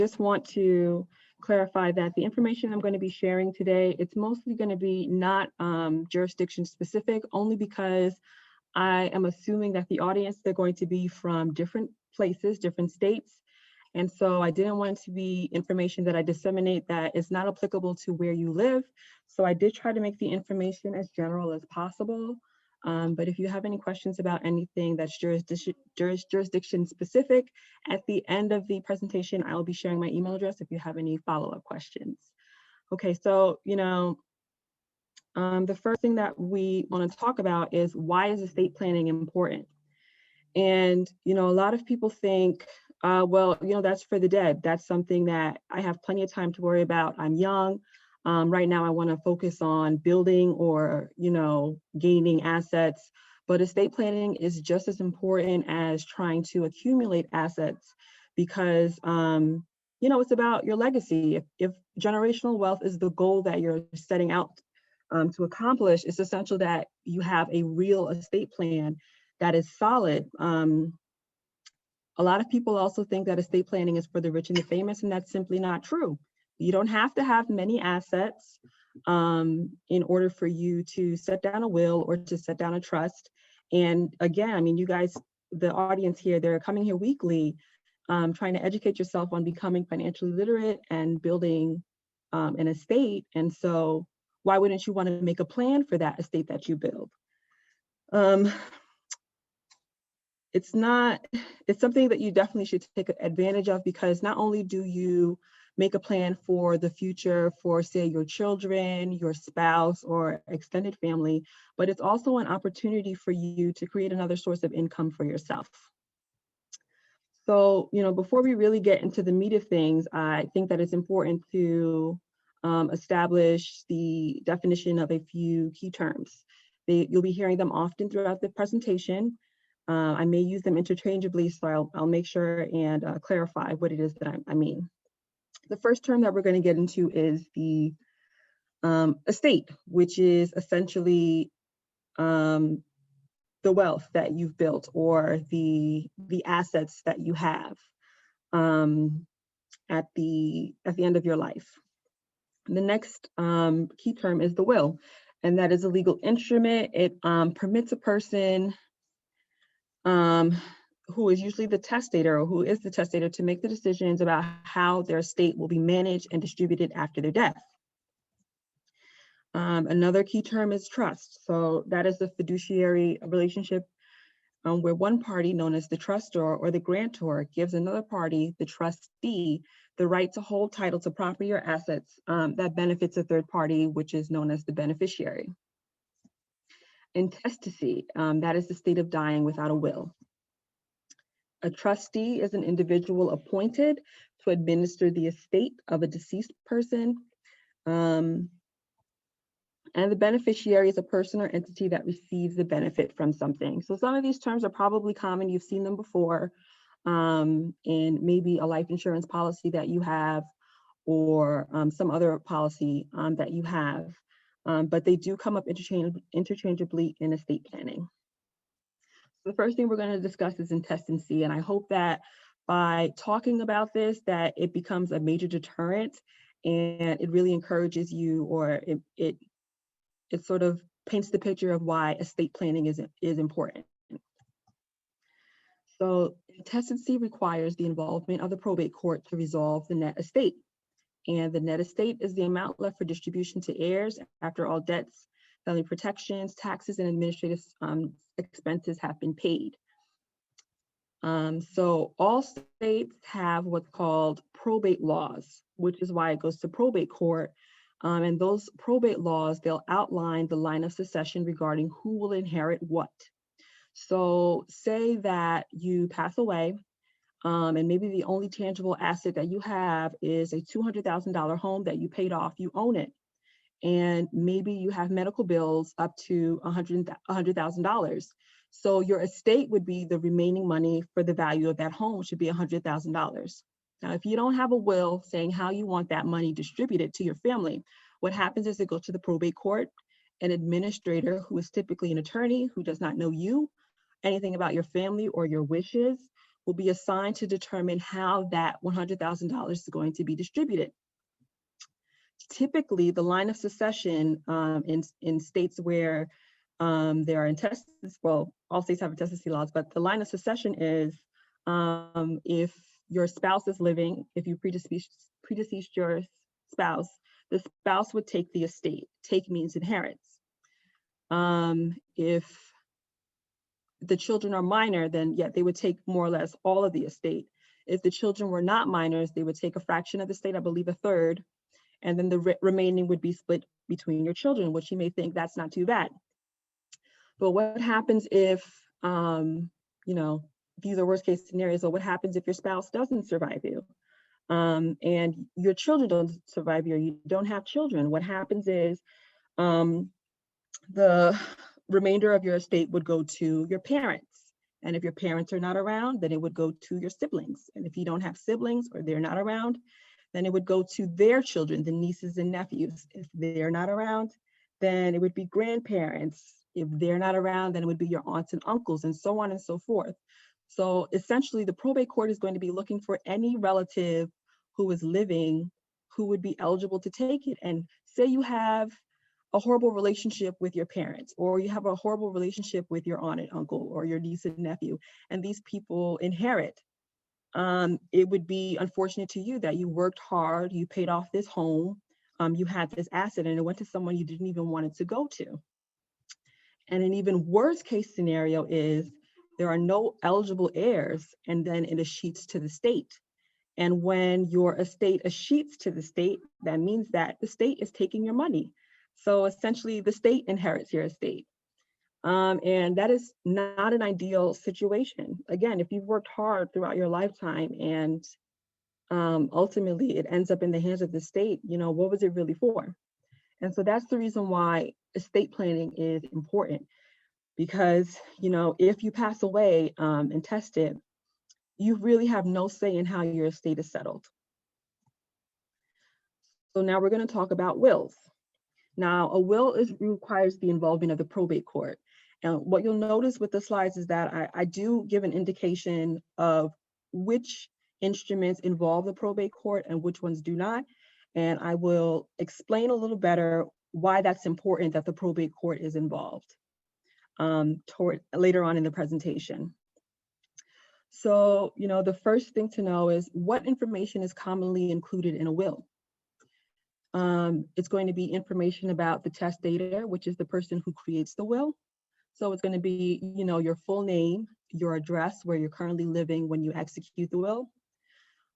just want to clarify that the information I'm going to be sharing today, it's mostly going to be not jurisdiction specific, only because I am assuming that the audience, they're going to be from different places, different states. And so I didn't want it to be information that I disseminate that is not applicable to where you live. So I did try to make the information as general as possible. But if you have any questions about anything that's jurisdiction specific, at the end of the presentation, I will be sharing my email address if you have any follow-up questions. Okay, so, the first thing that we want to talk about is, why is estate planning important? And, a lot of people think, well, that's for the dead. That's something that I have plenty of time to worry about. I'm young. Right now, I want to focus on building or, gaining assets. But estate planning is just as important as trying to accumulate assets, because, it's about your legacy. If generational wealth is the goal that you're setting out to accomplish, it's essential that you have a real estate plan that is solid. A lot of people also think that estate planning is for the rich and the famous, and that's simply not true. You don't have to have many assets in order for you to set down a will or to set down a trust. And again, you guys, the audience here, they're coming here weekly, trying to educate yourself on becoming financially literate and building an estate. And so why wouldn't you want to make a plan for that estate that you build? It's something that you definitely should take advantage of, because not only do you make a plan for the future for, say, your children, your spouse, or extended family, but it's also an opportunity for you to create another source of income for yourself. So, before we really get into the meat of things, I think that it's important to establish the definition of a few key terms. You'll be hearing them often throughout the presentation. I may use them interchangeably, so I'll make sure and clarify what it is that I mean. The first term that we're going to get into is the estate, which is essentially the wealth that you've built, or the assets that you have at the end of your life. The next key term is the will, and that is a legal instrument. It permits a person who is usually the testator, or who is the testator, to make the decisions about how their estate will be managed and distributed after their death. Another key term is trust. So that is the fiduciary relationship where one party, known as the trustor or the grantor, gives another party, the trustee, the right to hold title to property or assets that benefits a third party, which is known as the beneficiary. Intestacy, that is the state of dying without a will. A trustee is an individual appointed to administer the estate of a deceased person. And the beneficiary is a person or entity that receives the benefit from something. So some of these terms are probably common. You've seen them before in maybe a life insurance policy that you have, or some other policy that you have. But they do come up interchangeably in estate planning. The first thing we're going to discuss is intestacy, and I hope that by talking about this, that it becomes a major deterrent, and it really encourages you, or it sort of paints the picture of why estate planning is important. So intestacy requires the involvement of the probate court to resolve the net estate, and the net estate is the amount left for distribution to heirs after all debts, family protections, taxes, and administrative expenses have been paid. So all states have what's called probate laws, which is why it goes to probate court. And those probate laws, they'll outline the line of succession regarding who will inherit what. So say that you pass away, and maybe the only tangible asset that you have is a $200,000 home that you paid off, you own it. And maybe you have medical bills up to $100,000. So your estate would be the remaining money for the value of that home, should be $100,000. Now, if you don't have a will saying how you want that money distributed to your family, what happens is it goes to the probate court. An administrator, who is typically an attorney who does not know you, anything about your family or your wishes, will be assigned to determine how that $100,000 is going to be distributed. Typically, the line of succession in states where there are intestacy, well, all states have intestacy laws, but the line of succession is if your spouse is living, if you predeceased your spouse, the spouse would take the estate. Take means inherits. If the children are minor, then yeah, they would take more or less all of the estate. If the children were not minors, they would take a fraction of the estate, I believe a third, and then the remaining would be split between your children, which you may think that's not too bad. But what happens if, you know, these are worst case scenarios, or what happens if your spouse doesn't survive you? And your children don't survive you, or you don't have children? What happens is the remainder of your estate would go to your parents. And if your parents are not around, then it would go to your siblings. And if you don't have siblings or they're not around, then it would go to their children, the nieces and nephews. If they're not around, then it would be grandparents. If they're not around, then it would be your aunts and uncles, and so on and so forth. So essentially, the probate court is going to be looking for any relative who is living who would be eligible to take it. And say you have a horrible relationship with your parents, or you have a horrible relationship with your aunt and uncle or your niece and nephew, and these people inherit. It would be unfortunate to you that you worked hard, you paid off this home, you had this asset, and it went to someone you didn't even want it to go to. And an even worse case scenario is there are no eligible heirs, and then it escheats to the state. And when your estate escheats to the state, that means that the state is taking your money. So essentially, the state inherits your estate. And that is not an ideal situation. Again, if you've worked hard throughout your lifetime and ultimately it ends up in the hands of the state, you know, what was it really for? And so that's the reason why estate planning is important, because, you know, if you pass away intestate, you really have no say in how your estate is settled. So now we're going to talk about wills. Now, a will requires the involvement of the probate court. And what you'll notice with the slides is that I do give an indication of which instruments involve the probate court and which ones do not. And I will explain a little better why that's important that the probate court is involved later on in the presentation. So, you know, the first thing to know is what information is commonly included in a will. It's going to be information about the testator, which is the person who creates the will. So it's going to be, you know, your full name, your address, where you're currently living when you execute the will.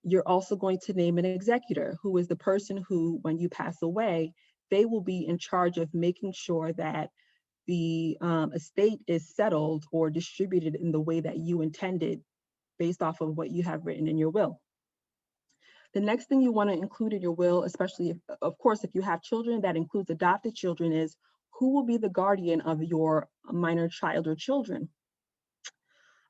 You're also going to name an executor, who is the person who, when you pass away, they will be in charge of making sure that the estate is settled or distributed in the way that you intended based off of what you have written in your will. The next thing you want to include in your will, especially if, of course, if you have children, that includes adopted children, is who will be the guardian of your minor child or children.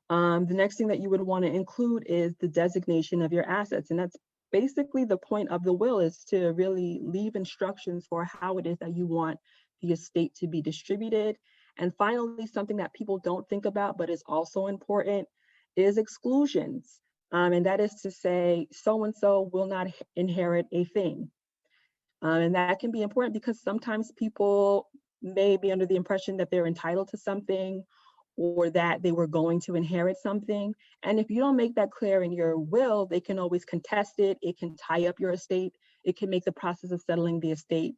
The next thing that you would want to include is the designation of your assets. And that's basically the point of the will, is to really leave instructions for how it is that you want the estate to be distributed. And finally, something that people don't think about, but is also important, is exclusions. And that is to say, so-and-so will not inherit a thing. And that can be important because sometimes people may be under the impression that they're entitled to something or that they were going to inherit something. And if you don't make that clear in your will, they can always contest it. It can tie up your estate. It can make the process of settling the estate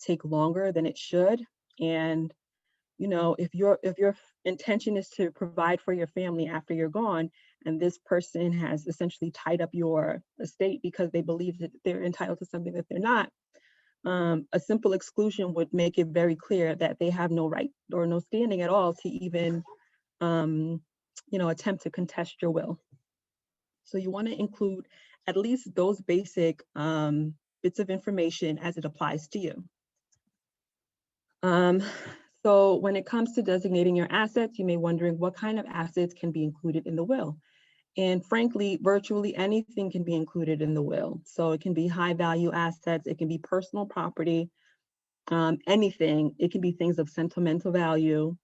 take longer than it should. And, you know, if your intention is to provide for your family after you're gone, and this person has essentially tied up your estate because they believe that they're entitled to something that they're not, a simple exclusion would make it very clear that they have no right or no standing at all to even, you know, attempt to contest your will. So you want to include at least those basic bits of information as it applies to you. So when it comes to designating your assets, you may be wondering what kind of assets can be included in the will. And frankly, virtually anything can be included in the will. So it can be high value assets, it can be personal property, anything. It can be things of sentimental value.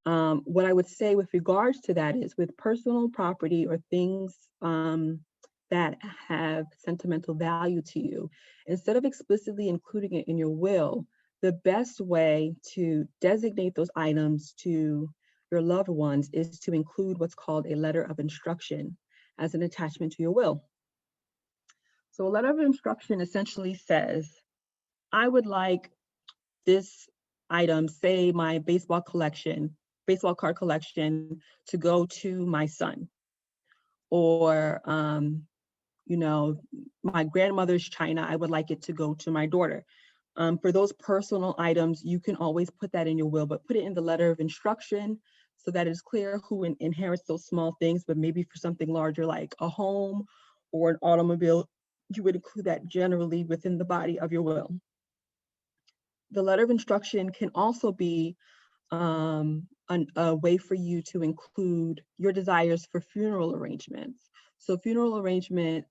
What I would say with regards to that is with personal property or things that have sentimental value to you, instead of explicitly including it in your will, the best way to designate those items to your loved ones is to include what's called a letter of instruction as an attachment to your will. So a letter of instruction essentially says, I would like this item, say my baseball card collection, to go to my son, or you know, my grandmother's china, I would like it to go to my daughter. For those personal items, you can always put that in your will, but put it in the letter of instruction so that it's clear who inherits those small things. But maybe for something larger like a home or an automobile, you would include that generally within the body of your will. The letter of instruction can also be a way for you to include your desires for funeral arrangements. So funeral arrangement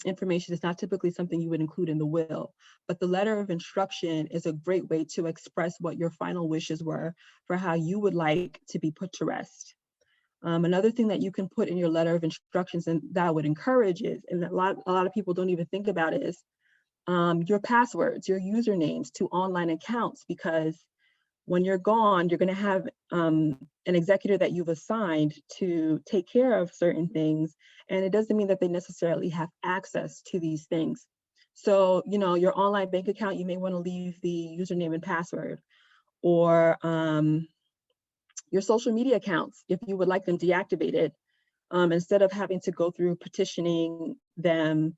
information is not typically something you would include in the will, but the letter of instruction is a great way to express what your final wishes were for how you would like to be put to rest. Another thing that you can put in your letter of instructions, and that I would encourage is, and a lot of people don't even think about it, is your passwords, your usernames to online accounts, because when you're gone, you're going to have an executor that you've assigned to take care of certain things. And it doesn't mean that they necessarily have access to these things. So, you know, your online bank account, you may want to leave the username and password, or your social media accounts, if you would like them deactivated, instead of having to go through petitioning them,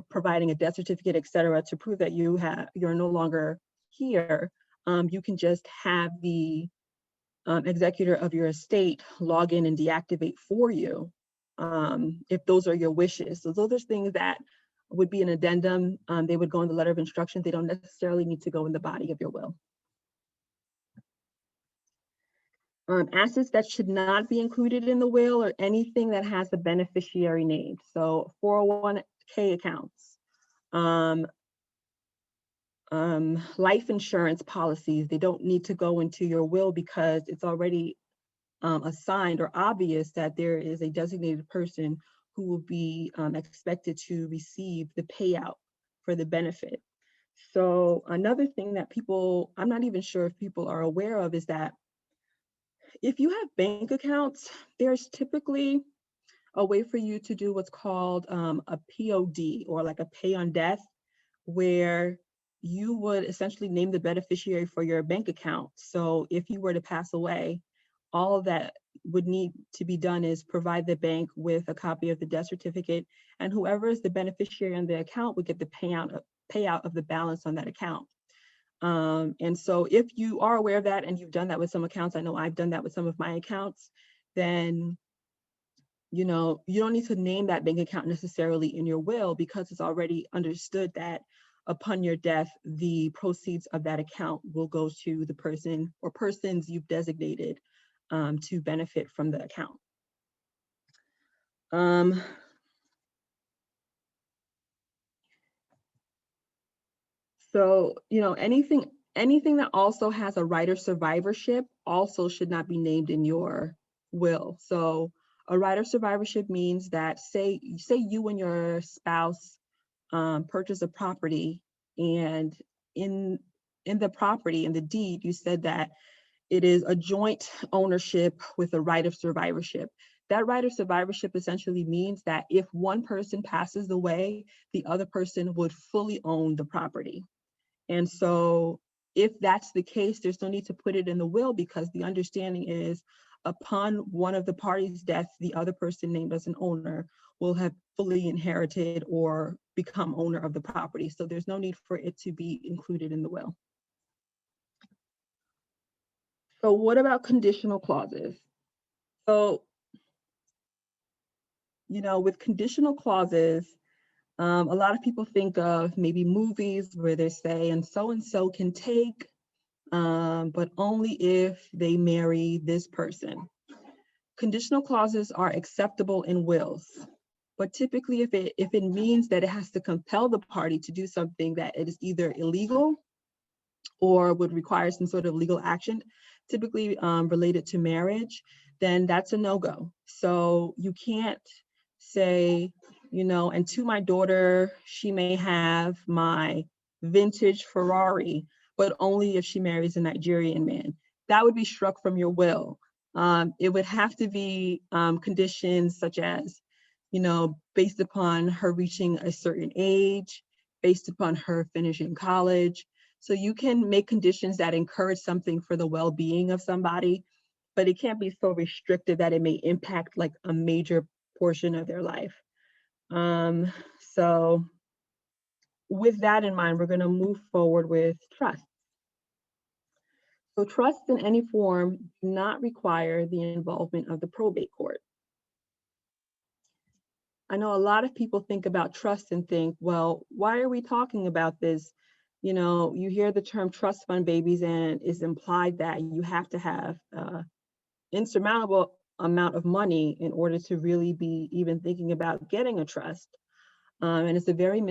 providing a death certificate, et cetera, to prove that you're no longer here. You can just have the executor of your estate log in and deactivate for you, if those are your wishes. So those are things that would be an addendum. They would go in the letter of instruction. They don't necessarily need to go in the body of your will. Assets that should not be included in the will are anything that has a beneficiary name. So 401k accounts, life insurance policies, they don't need to go into your will because it's already assigned or obvious that there is a designated person who will be expected to receive the payout for the benefit. So another thing that I'm not even sure if people are aware of, is that if you have bank accounts, there's typically a way for you to do what's called a POD, or like a pay on death, where you would essentially name the beneficiary for your bank account. So if you were to pass away, all that would need to be done is provide the bank with a copy of the death certificate, and whoever is the beneficiary on the account would get the payout of the balance on that account. And so if you are aware of that, and you've done that with some accounts, I know I've done that with some of my accounts, then you know, you don't need to name that bank account necessarily in your will, because it's already understood that upon your death, the proceeds of that account will go to the person or persons you've designated to benefit from the account. So, you know, anything that also has a right of survivorship also should not be named in your will. So a right of survivorship means that say you and your spouse purchase a property, and in the property, in the deed, you said that it is a joint ownership with a right of survivorship. That right of survivorship essentially means that if one person passes away, the other person would fully own the property. And so if that's the case, there's no need to put it in the will, because the understanding is upon one of the parties' death, the other person named as an owner will have fully inherited or become owner of the property. So there's no need for it to be included in the will. So what about conditional clauses? So, you know, with conditional clauses, a lot of people think of maybe movies where they say, and so can take, but only if they marry this person. Conditional clauses are acceptable in wills, but typically if it means that it has to compel the party to do something that it is either illegal or would require some sort of legal action, typically related to marriage, then that's a no-go. So you can't say, and to my daughter, she may have my vintage Ferrari, but only if she marries a Nigerian man. That would be struck from your will. It would have to be conditions such as, based upon her reaching a certain age, based upon her finishing college. So you can make conditions that encourage something for the well-being of somebody, but it can't be so restrictive that it may impact like a major portion of their life. So with that in mind, we're going to move forward with trust. So trusts in any form do not require the involvement of the probate court. I know a lot of people think about trust and think, well, why are we talking about this? You hear the term trust fund babies and it's implied that you have to have insurmountable amount of money in order to really be even thinking about getting a trust. And it's a very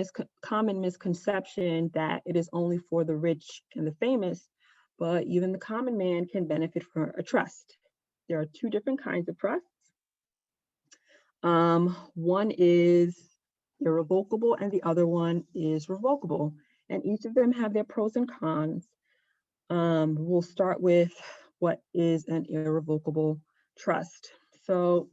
common misconception that it is only for the rich and the famous, but even the common man can benefit from a trust. There are two different kinds of trusts. One is irrevocable and the other one is revocable. And each of them have their pros and cons. We'll start with what is an irrevocable trust. So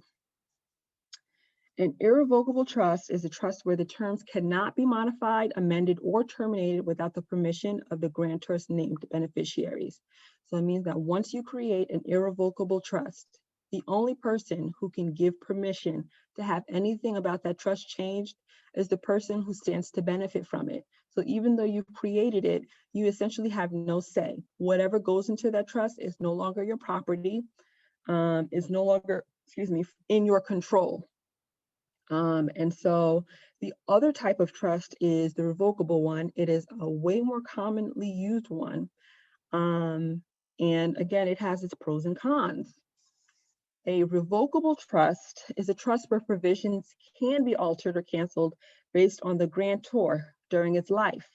an irrevocable trust is a trust where the terms cannot be modified, amended, or terminated without the permission of the grantor's named beneficiaries. So it means that once you create an irrevocable trust, the only person who can give permission to have anything about that trust changed is the person who stands to benefit from it. So even though you've created it, you essentially have no say. Whatever goes into that trust is no longer your property, is no longer, in your control. And so the other type of trust is the revocable one. It is a way more commonly used one. And again, it has its pros and cons. A revocable trust is a trust where provisions can be altered or canceled based on the grantor during its life.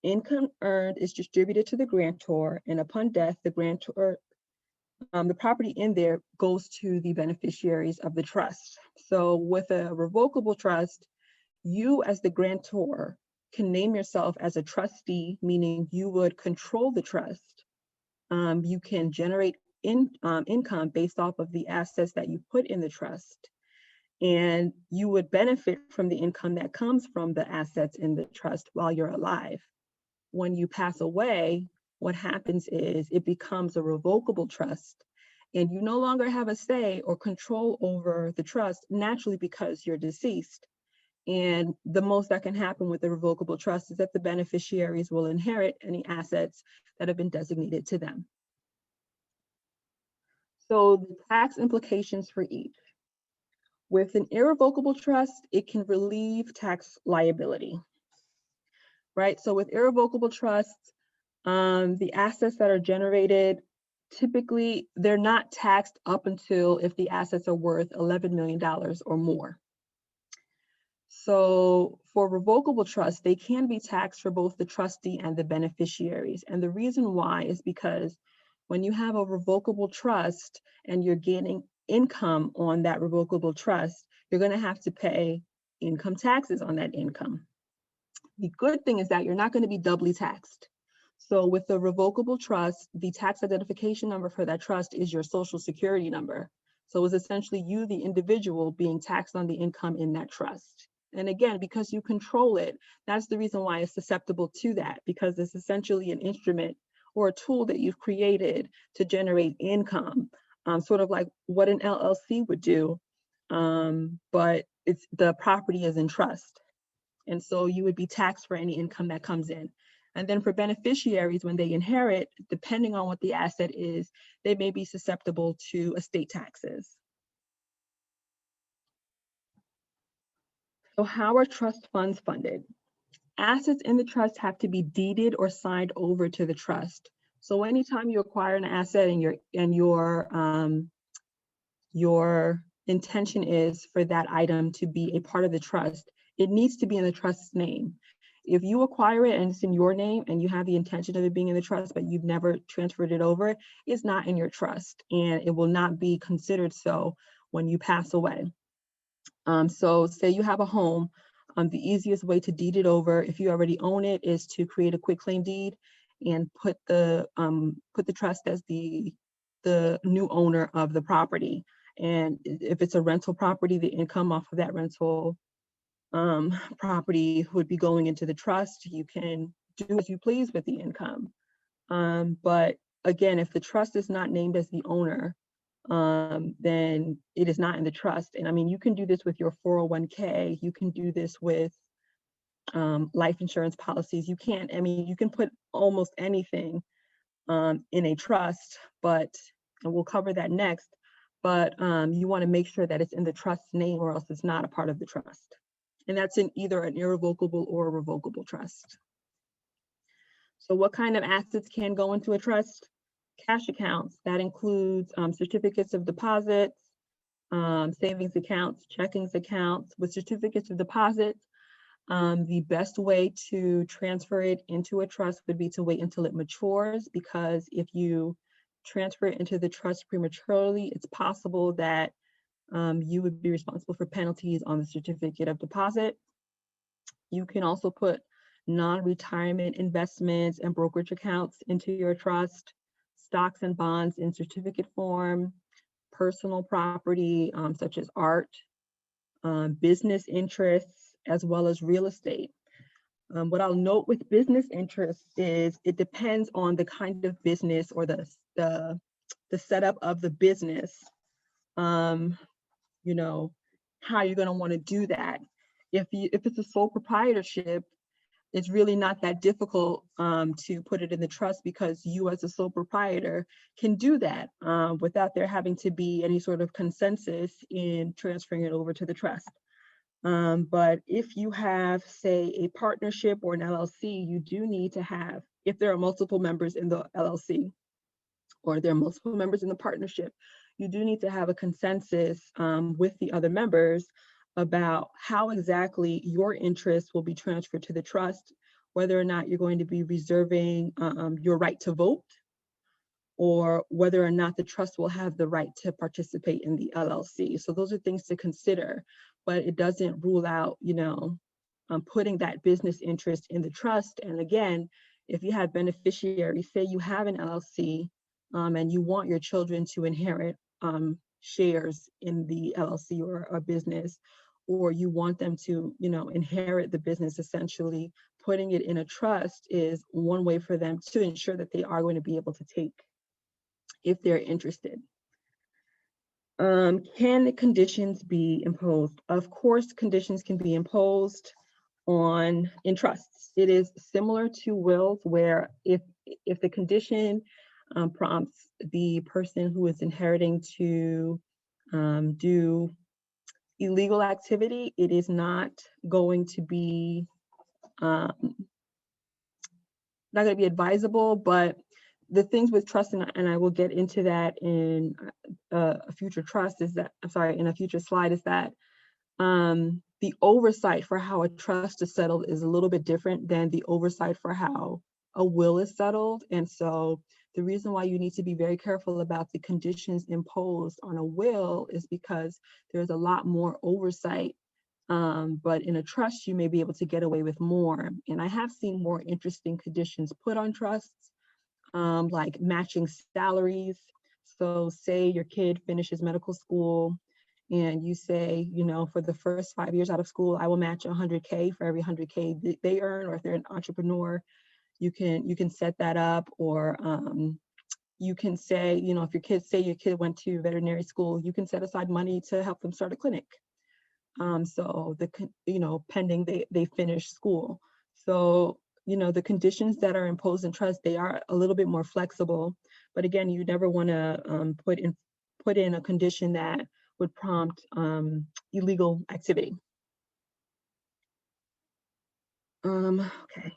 Income earned is distributed to the grantor, and upon death, the grantor, the property in there goes to the beneficiaries of the trust. So with a revocable trust, you as the grantor can name yourself as a trustee, meaning you would control the trust. You can generate income based off of the assets that you put in the trust. And you would benefit from the income that comes from the assets in the trust while you're alive. When you pass away, what happens is it becomes a revocable trust, and you no longer have a say or control over the trust naturally because you're deceased. And the most that can happen with the revocable trust is that the beneficiaries will inherit any assets that have been designated to them. So the tax implications for each. With an irrevocable trust, it can relieve tax liability, right? So with irrevocable trusts, the assets that are generated, typically they're not taxed up until if the assets are worth $11 million or more. So for revocable trusts, they can be taxed for both the trustee and the beneficiaries. And the reason why is because when you have a revocable trust and you're gaining income on that revocable trust, you're going to have to pay income taxes on that income. The good thing is that you're not going to be doubly taxed. So with the revocable trust, the tax identification number for that trust is your social security number. So it's essentially you, the individual, being taxed on the income in that trust. And again, because you control it, that's the reason why it's susceptible to that, because it's essentially an instrument or a tool that you've created to generate income, sort of like what an LLC would do, but it's the property is in trust. And so you would be taxed for any income that comes in. And then for beneficiaries, when they inherit, depending on what the asset is, they may be susceptible to estate taxes. So how are trust funds funded? Assets in the trust have to be deeded or signed over to the trust. So anytime you acquire an asset and your intention is for that item to be a part of the trust, it needs to be in the trust's name. If you acquire it and it's in your name and you have the intention of it being in the trust, but you've never transferred it over, it's not in your trust and it will not be considered so when you pass away. So say you have a home, the easiest way to deed it over, if you already own it, is to create a quitclaim deed and put the trust as the new owner of the property. And if it's a rental property, the income off of that rental property would be going into the trust. You can do as you please with the income. But again, if the trust is not named as the owner, then it is not in the trust. And I mean, you can do this with your 401k. You can do this with life insurance policies. You can put almost anything in a trust, and we'll cover that next. But you want to make sure that it's in the trust's name or else it's not a part of the trust. And that's in either an irrevocable or a revocable trust. So what kind of assets can go into a trust? Cash accounts. That includes certificates of deposits, savings accounts, checkings accounts. With certificates of deposit, the best way to transfer it into a trust would be to wait until it matures, because if you transfer it into the trust prematurely, it's possible that you would be responsible for penalties on the certificate of deposit. You can also put non-retirement investments and brokerage accounts into your trust, stocks and bonds in certificate form, personal property such as art, business interests, as well as real estate. What I'll note with business interests is it depends on the kind of business or the setup of the business. You know, how you're going to want to do that. If it's a sole proprietorship, it's really not that difficult to put it in the trust, because you as a sole proprietor can do that without there having to be any sort of consensus in transferring it over to the trust. But if you have, say, a partnership or an LLC, you do need to have, if there are multiple members in the LLC or there are multiple members in the partnership, you do need to have a consensus with the other members about how exactly your interests will be transferred to the trust, whether or not you're going to be reserving your right to vote, or whether or not the trust will have the right to participate in the LLC. So those are things to consider, but it doesn't rule out, putting that business interest in the trust. And again, if you have beneficiaries, say you have an LLC and you want your children to inherit shares in the LLC or a business, or you want them to, inherit the business, essentially, putting it in a trust is one way for them to ensure that they are going to be able to take if they're interested. Can the conditions be imposed? Of course, conditions can be imposed in trusts. It is similar to wills, where if the condition prompts the person who is inheriting to do illegal activity, it is not going to be advisable. But the things with trust, and I will get into that in a future trust, in a future slide, is that the oversight for how a trust is settled is a little bit different than the oversight for how a will is settled. And so the reason why you need to be very careful about the conditions imposed on a will is because there's a lot more oversight. But in a trust, you may be able to get away with more. And I have seen more interesting conditions put on trusts, like matching salaries. So say your kid finishes medical school and you say, for the first 5 years out of school, I will match 100K for every 100K they earn. Or if they're an entrepreneur, you can set that up. Or you can say, if your kid went to veterinary school, you can set aside money to help them start a clinic. So pending they finish school. So, the conditions that are imposed in trust, they are a little bit more flexible. But again, you never want to put in a condition that would prompt illegal activity. Okay.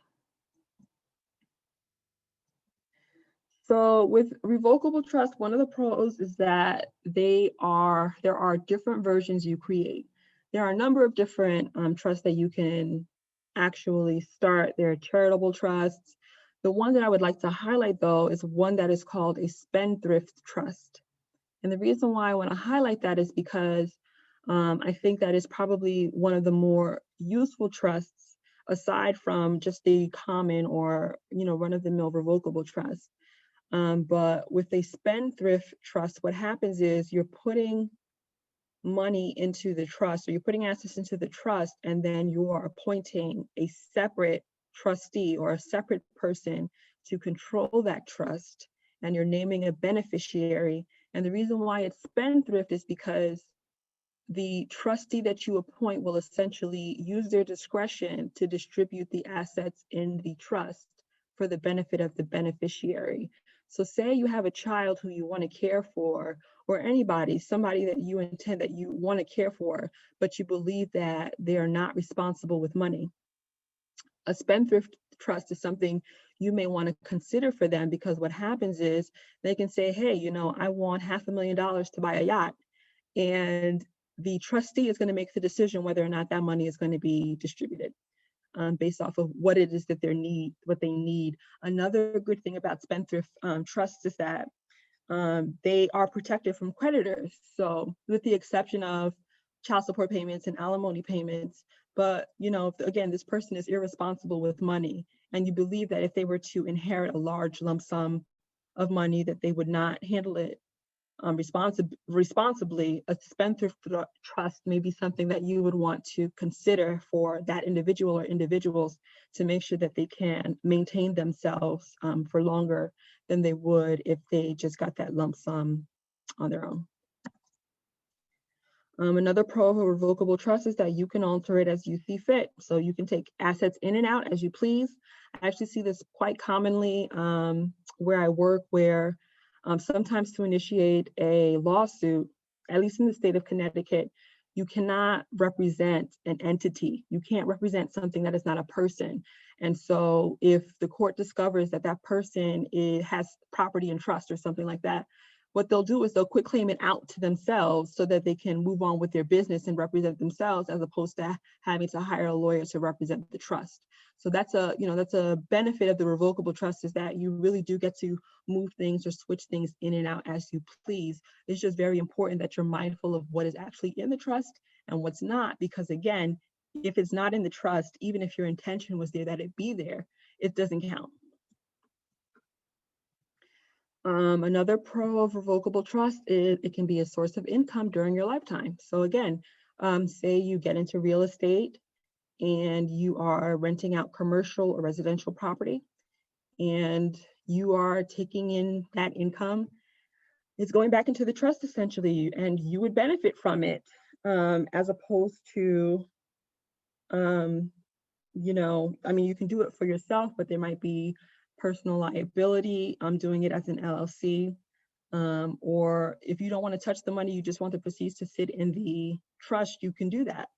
So with revocable trust, one of the pros is that there are different versions you create. There are a number of different trusts that you can actually start their charitable trusts. The one that I would like to highlight, though, is one that is called a spendthrift trust. And the reason why I want to highlight that is because I think that is probably one of the more useful trusts aside from just the common or run-of-the-mill revocable trust. But with a spendthrift trust, what happens is you're putting money into the trust, or you're putting assets into the trust, and then you are appointing a separate trustee or a separate person to control that trust, and you're naming a beneficiary. And the reason why it's spendthrift is because the trustee that you appoint will essentially use their discretion to distribute the assets in the trust for the benefit of the beneficiary. So say you have a child who you want to care for, or somebody that you intend that you want to care for, but you believe that they are not responsible with money. A spendthrift trust is something you may want to consider for them, because what happens is they can say, hey, I want $500,000 to buy a yacht. And the trustee is going to make the decision whether or not that money is going to be distributed based off of what it is that they need. Another good thing about spendthrift trusts is that they are protected from creditors. So with the exception of child support payments and alimony payments, but again, this person is irresponsible with money, and you believe that if they were to inherit a large lump sum of money, that they would not handle it responsibly, a spendthrift trust may be something that you would want to consider for that individual or individuals, to make sure that they can maintain themselves for longer than they would if they just got that lump sum on their own. Another pro of a revocable trust is that you can alter it as you see fit. So you can take assets in and out as you please. I actually see this quite commonly where I work, where sometimes to initiate a lawsuit, at least in the state of Connecticut, you cannot represent an entity. You can't represent something that is not a person. And so if the court discovers that that person has property in trust or something like that, what they'll do is they'll quit claim it out to themselves so that they can move on with their business and represent themselves, as opposed to having to hire a lawyer to represent the trust. So that's a benefit of the revocable trust, is that you really do get to move things or switch things in and out as you please. It's just very important that you're mindful of what is actually in the trust and what's not, because again, if it's not in the trust, even if your intention was there that it be there, it doesn't count. Another pro of revocable trust is it can be a source of income during your lifetime. So again, say you get into real estate and you are renting out commercial or residential property, and you are taking in that income. It's going back into the trust essentially, and you would benefit from it, as opposed to, you can do it for yourself, but there might be personal liability. I'm doing it as an LLC. Or if you don't want to touch the money, you just want the proceeds to sit in the trust, you can do that.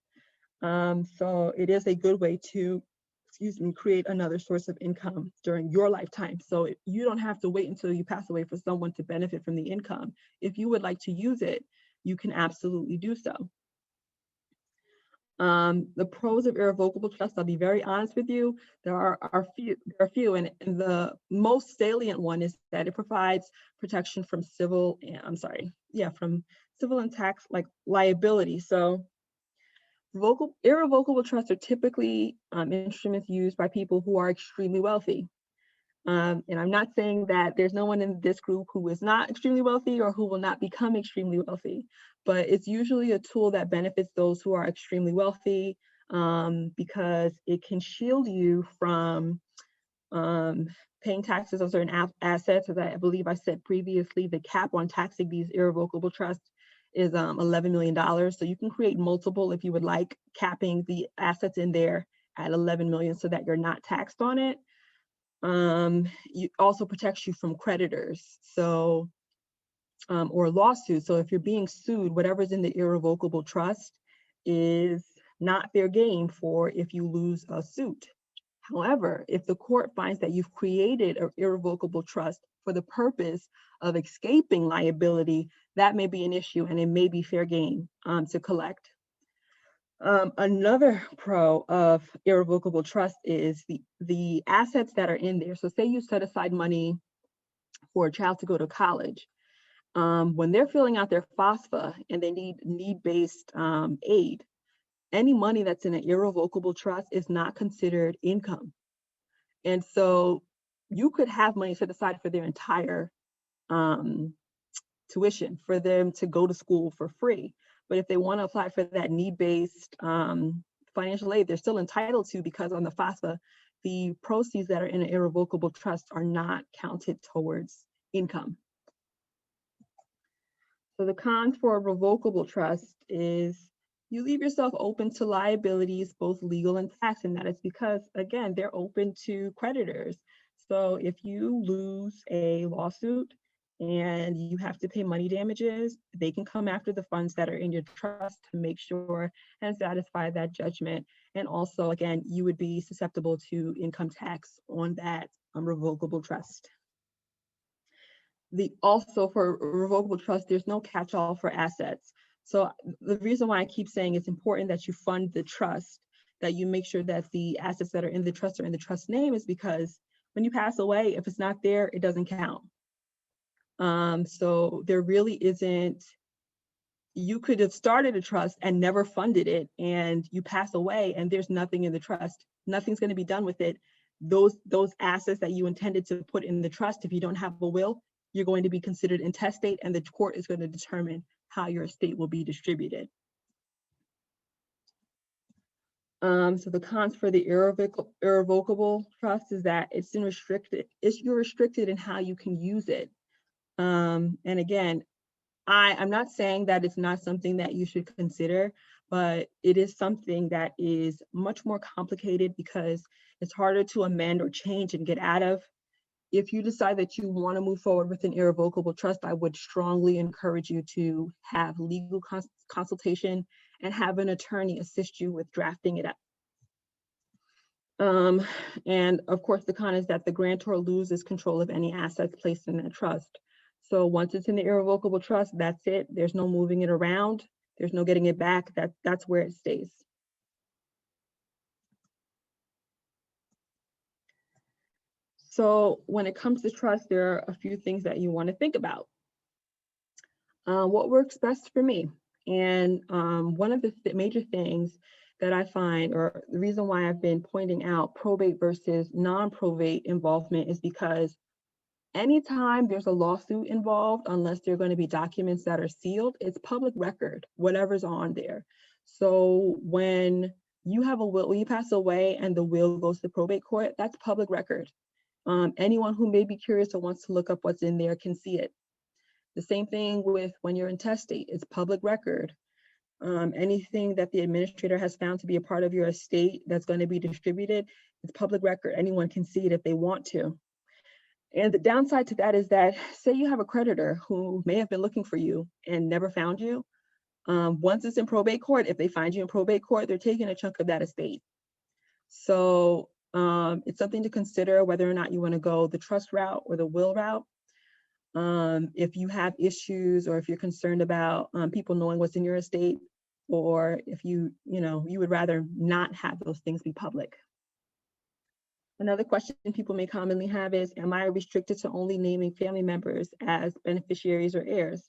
So it is a good way to, create another source of income during your lifetime. So you don't have to wait until you pass away for someone to benefit from the income. If you would like to use it, you can absolutely do so. The pros of irrevocable trust, I'll be very honest with you, there are few, and the most salient one is that it provides protection from civil and tax liability. So irrevocable trusts are typically instruments used by people who are extremely wealthy. And I'm not saying that there's no one in this group who is not extremely wealthy or who will not become extremely wealthy, but it's usually a tool that benefits those who are extremely wealthy, because it can shield you from paying taxes on certain assets. As I believe I said previously, the cap on taxing these irrevocable trusts is $11 million. So you can create multiple if you would like, capping the assets in there at 11 million so that you're not taxed on it. It also protects you from creditors, so or lawsuits. So if you're being sued, whatever's in the irrevocable trust is not fair game for if you lose a suit. However, if the court finds that you've created an irrevocable trust for the purpose of escaping liability, that may be an issue, and it may be fair game to collect. Another pro of irrevocable trust is the assets that are in there. So say you set aside money for a child to go to college. When they're filling out their FAFSA and they need need-based aid, any money that's in an irrevocable trust is not considered income. And so you could have money set aside for their entire tuition, for them to go to school for free. But if they want to apply for that need-based financial aid, they're still entitled to, because on the FAFSA, the proceeds that are in an irrevocable trust are not counted towards income. So the cons for a revocable trust is you leave yourself open to liabilities, both legal and tax, and that is because, again, they're open to creditors. So if you lose a lawsuit and you have to pay money damages, they can come after the funds that are in your trust to make sure and satisfy that judgment. And also, again, you would be susceptible to income tax on that revocable trust. Also for revocable trust, there's no catch-all for assets. So the reason why I keep saying it's important that you fund the trust, that you make sure that the assets that are in the trust are in the trust name, is because when you pass away, if it's not there, it doesn't count. So there really isn't, you could have started a trust and never funded it, and you pass away and there's nothing in the trust, nothing's going to be done with it. Those assets that you intended to put in the trust, if you don't have a will, you're going to be considered intestate, and the court is going to determine how your estate will be distributed. So the cons for the irrevocable trust is that you're restricted in how you can use it. And again, I'm not saying that it's not something that you should consider, but it is something that is much more complicated because it's harder to amend or change and get out of. If you decide that you want to move forward with an irrevocable trust, I would strongly encourage you to have legal consultation and have an attorney assist you with drafting it up. And of course, the con is that the grantor loses control of any assets placed in that trust. So once it's in the irrevocable trust, that's it. There's no moving it around. There's no getting it back. That's where it stays. So when it comes to trust, there are a few things that you want to think about. What works best for me? And one of the major things that I find, or the reason why I've been pointing out probate versus non-probate involvement, is because anytime there's a lawsuit involved, unless there are going to be documents that are sealed, it's public record, whatever's on there. So when you have a will, when you pass away and the will goes to probate court, that's public record. Anyone who may be curious or wants to look up what's in there can see it. The same thing with when you're intestate, it's public record. Anything that the administrator has found to be a part of your estate that's going to be distributed, it's public record. Anyone can see it if they want to. And the downside to that is that, say you have a creditor who may have been looking for you and never found you. Once it's in probate court, if they find you in probate court, they're taking a chunk of that estate. So it's something to consider whether or not you want to go the trust route or the will route. If you have issues, or if you're concerned about people knowing what's in your estate, or if you would rather not have those things be public. Another question people may commonly have is, am I restricted to only naming family members as beneficiaries or heirs?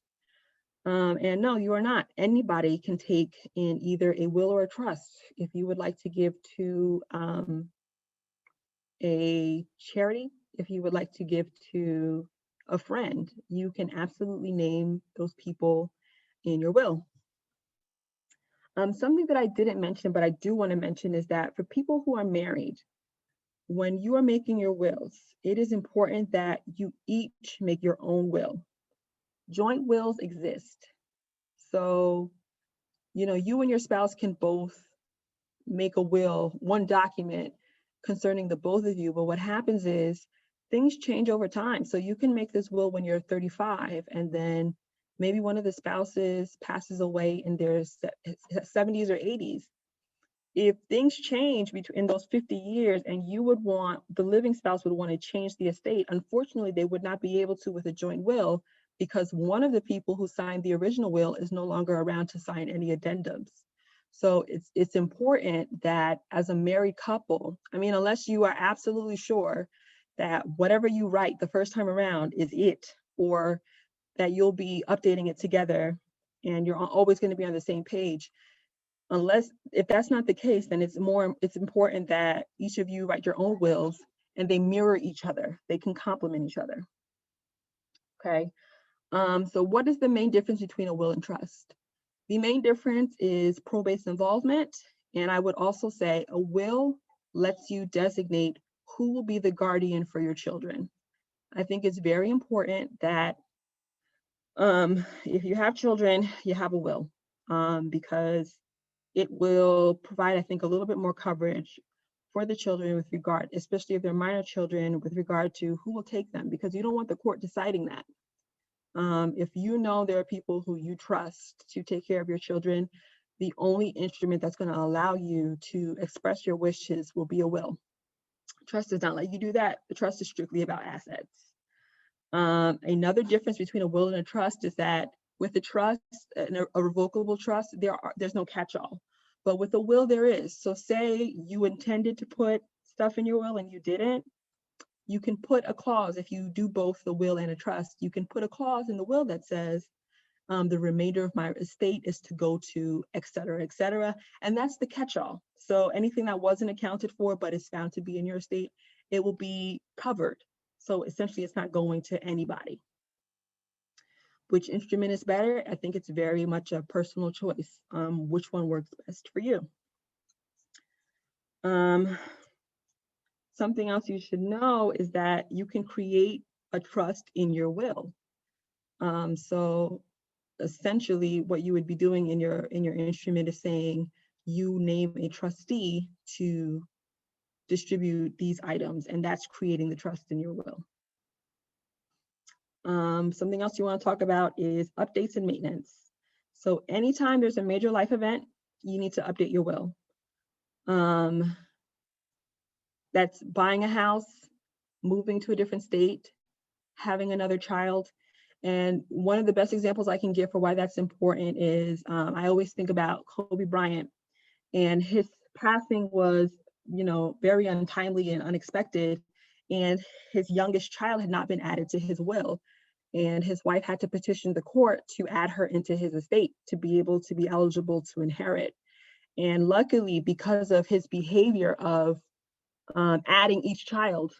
And no, you are not. Anybody can take in either a will or a trust. If you would like to give to a charity, if you would like to give to a friend, you can absolutely name those people in your will. Something that I didn't mention, but I do want to mention, is that for people who are married, when you are making your wills, it is important that you each make your own will. Joint wills exist. So, you and your spouse can both make a will, one document concerning the both of you. But what happens is things change over time. So you can make this will when you're 35, and then maybe one of the spouses passes away in their 70s or 80s. If things change between those 50 years and the living spouse would want to change the estate, unfortunately, they would not be able to with a joint will, because one of the people who signed the original will is no longer around to sign any addendums. So it's important that as a married couple, I mean, unless you are absolutely sure that whatever you write the first time around is it, or that you'll be updating it together and you're always going to be on the same page. If that's not the case, then it's important that each of you write your own wills and they mirror each other. They can complement each other. Okay. So what is the main difference between a will and trust? The main difference is pro-based involvement. And I would also say a will lets you designate who will be the guardian for your children. I think it's very important that if you have children, you have a will, because it will provide, I think, a little bit more coverage for the children with regard, especially if they're minor children, with regard to who will take them, because you don't want the court deciding that. If you know there are people who you trust to take care of your children, the only instrument that's going to allow you to express your wishes will be a will. Trust does not let you do that. The trust is strictly about assets. Another difference between a will and a trust is that with a trust, a revocable trust, there's no catch-all. But with a will, there is. So say you intended to put stuff in your will and you didn't, you can put a clause, if you do both the will and a trust, you can put a clause in the will that says, the remainder of my estate is to go to et cetera, and that's the catch-all. So anything that wasn't accounted for but is found to be in your estate, it will be covered. So essentially it's not going to anybody. Which instrument is better? I think it's very much a personal choice, which one works best for you. Something else you should know is that you can create a trust in your will. So essentially what you would be doing in your instrument is saying you name a trustee to distribute these items, and that's creating the trust in your will. Something else you want to talk about is updates and maintenance. So anytime there's a major life event, you need to update your will. That's buying a house, moving to a different state, having another child. And one of the best examples I can give for why that's important is I always think about Kobe Bryant, and his passing was, very untimely and unexpected. And his youngest child had not been added to his will. And his wife had to petition the court to add her into his estate to be able to be eligible to inherit. And luckily, because of his behavior of adding each child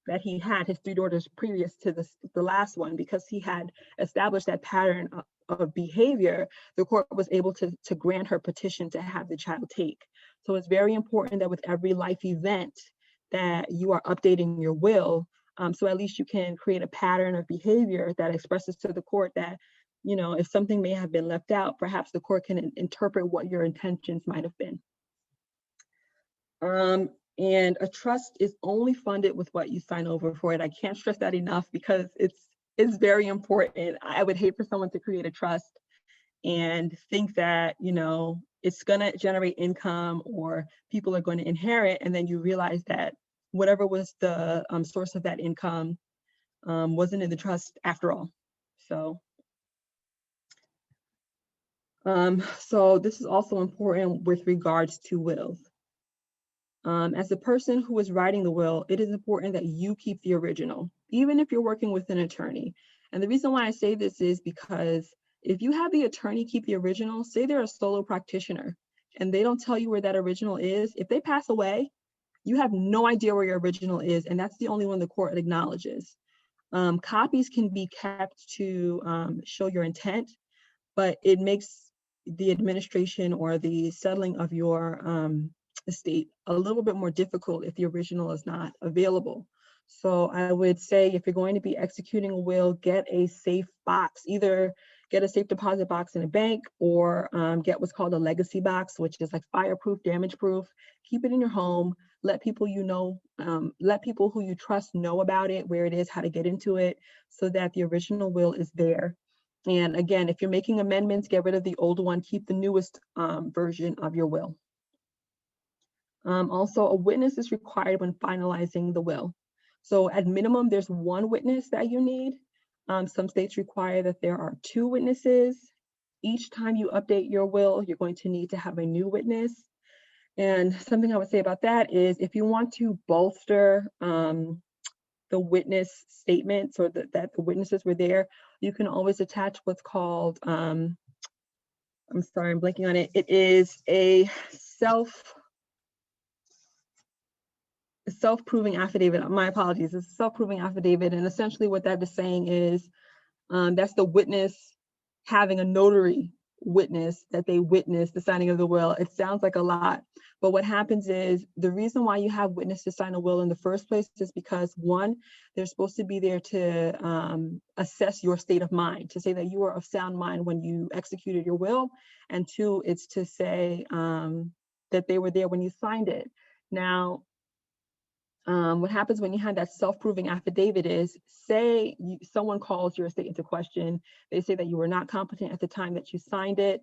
that he had, his 3 daughters previous to the last one, because he had established that pattern of behavior, the court was able to grant her petition to have the child take. So it's very important that with every life event that you are updating your will, so at least you can create a pattern of behavior that expresses to the court that, if something may have been left out, perhaps the court can interpret what your intentions might have been. And a trust is only funded with what you sign over for it. I can't stress that enough because it's very important. I would hate for someone to create a trust and think that, it's going to generate income or people are going to inherit, and then you realize that whatever was the source of that income wasn't in the trust after all. So this is also important with regards to wills. As the person who is writing the will, it is important that you keep the original, even if you're working with an attorney. And the reason why I say this is because if you have the attorney keep the original, say they're a solo practitioner and they don't tell you where that original is, if they pass away, you have no idea where your original is, and that's the only one the court acknowledges. Copies can be kept to show your intent, but it makes the administration or the settling of your estate a little bit more difficult if the original is not available. So I would say if you're going to be executing a will, get a safe box, either get a safe deposit box in a bank or get what's called a legacy box, which is like fireproof, damage proof. Keep it in your home. Let people let people who you trust know about it, where it is, how to get into it, so that the original will is there. And again, if you're making amendments, get rid of the old one, keep the newest version of your will. Also, a witness is required when finalizing the will. So at minimum, there's 1 witness that you need. Some states require that there are 2 witnesses. Each time you update your will, you're going to need to have a new witness. And something I would say about that is if you want to bolster the witness statements or that the witnesses were there, you can always attach what's called, I'm sorry, I'm blanking on it. It is a self-proving affidavit. My apologies. It's a self-proving affidavit. And essentially what that is saying is that's the witness having a notary witness that they witnessed the signing of the will. It sounds like a lot, but what happens is the reason why you have witnesses sign a will in the first place is because one, they're supposed to be there to assess your state of mind, to say that you are of sound mind when you executed your will, and two, it's to say that they were there when you signed it. Now, what happens when you have that self-proving affidavit is, say someone calls your estate into question, they say that you were not competent at the time that you signed it.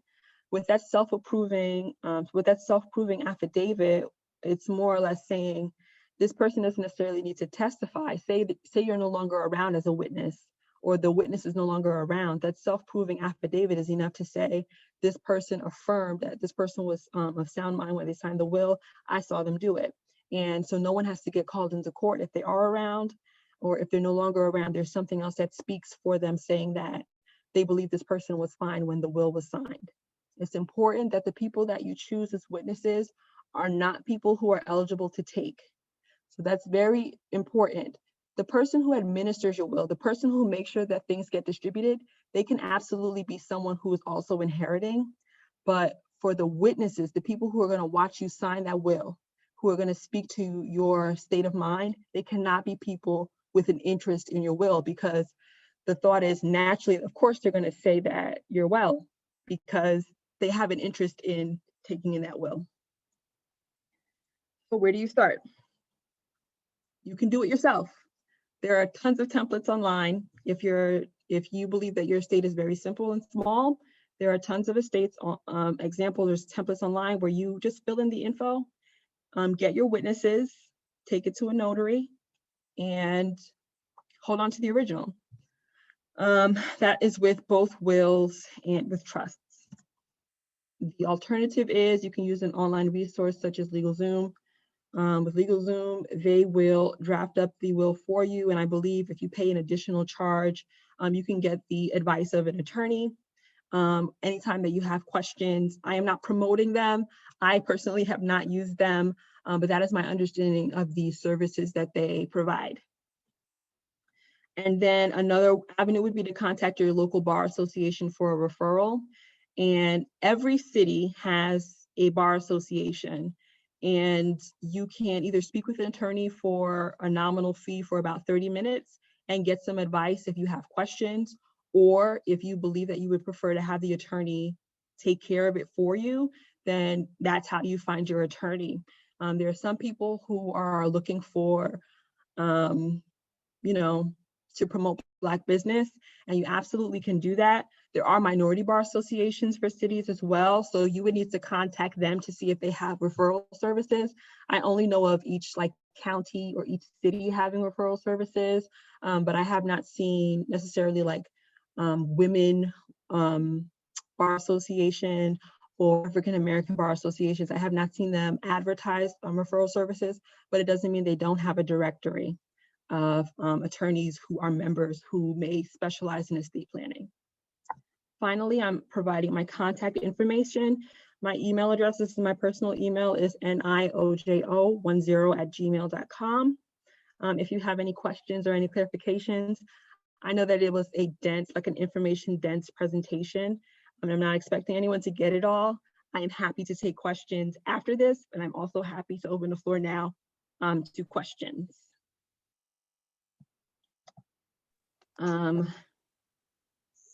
With that self-proving affidavit, it's more or less saying this person doesn't necessarily need to testify. Say you're no longer around as a witness, or the witness is no longer around. That self-proving affidavit is enough to say this person affirmed that this person was of sound mind when they signed the will. I saw them do it. And so no one has to get called into court if they are around, or if they're no longer around, there's something else that speaks for them saying that they believe this person was fine when the will was signed. It's important that the people that you choose as witnesses are not people who are eligible to take. So that's very important. The person who administers your will, the person who makes sure that things get distributed, they can absolutely be someone who is also inheriting. But for the witnesses, the people who are going to watch you sign that will, who are going to speak to your state of mind, they cannot be people with an interest in your will, because the thought is naturally, of course, they're going to say that you're well because they have an interest in taking in that will. So where do you start? You can do it yourself. There are tons of templates online. If you believe that your estate is very simple and small, there are tons of estates. Example, there's templates online where you just fill in the info. Get your witnesses, take it to a notary, and hold on to the original. That is with both wills and with trusts. The alternative is you can use an online resource such as LegalZoom. With LegalZoom, they will draft up the will for you, and I believe if you pay an additional charge, you can get the advice of an attorney. Anytime that you have questions, I am not promoting them. I personally have not used them, but that is my understanding of the services that they provide. And then another avenue would be to contact your local bar association for a referral. And every city has a bar association, and you can either speak with an attorney for a nominal fee for about 30 minutes and get some advice if you have questions, or if you believe that you would prefer to have the attorney take care of it for you, then that's how you find your attorney. There are some people who are looking for, to promote Black business, and you absolutely can do that. There are minority bar associations for cities as well, so you would need to contact them to see if they have referral services. I only know of each county or each city having referral services, but I have not seen necessarily women bar association or African American bar associations. I have not seen them advertise referral services, but it doesn't mean they don't have a directory of attorneys who are members who may specialize in estate planning. Finally, I'm providing my contact information. My email address, this is my personal email, is niojo10@gmail.com. If you have any questions or any clarifications, I know that it was a dense, an information dense presentation. I'm not expecting anyone to get it all. I am happy to take questions after this, and I'm also happy to open the floor now to questions.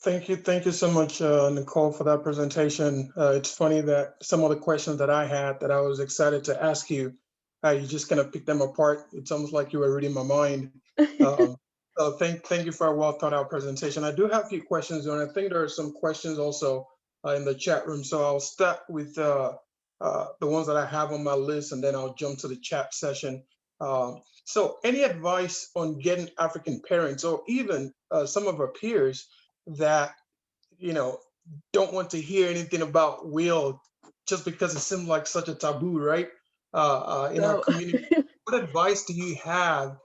Thank you so much, Nicole, for that presentation. It's funny that some of the questions that I had that I was excited to ask you, you just kind of picked them apart. It's almost like you were reading my mind. So thank you for a well thought out presentation. I do have a few questions, and I think there are some questions also in the chat room. So I'll start with the ones that I have on my list, and then I'll jump to the chat session. So any advice on getting African parents, or even some of our peers that, don't want to hear anything about will just because it seems like such a taboo, right? In our So community. What advice do you have,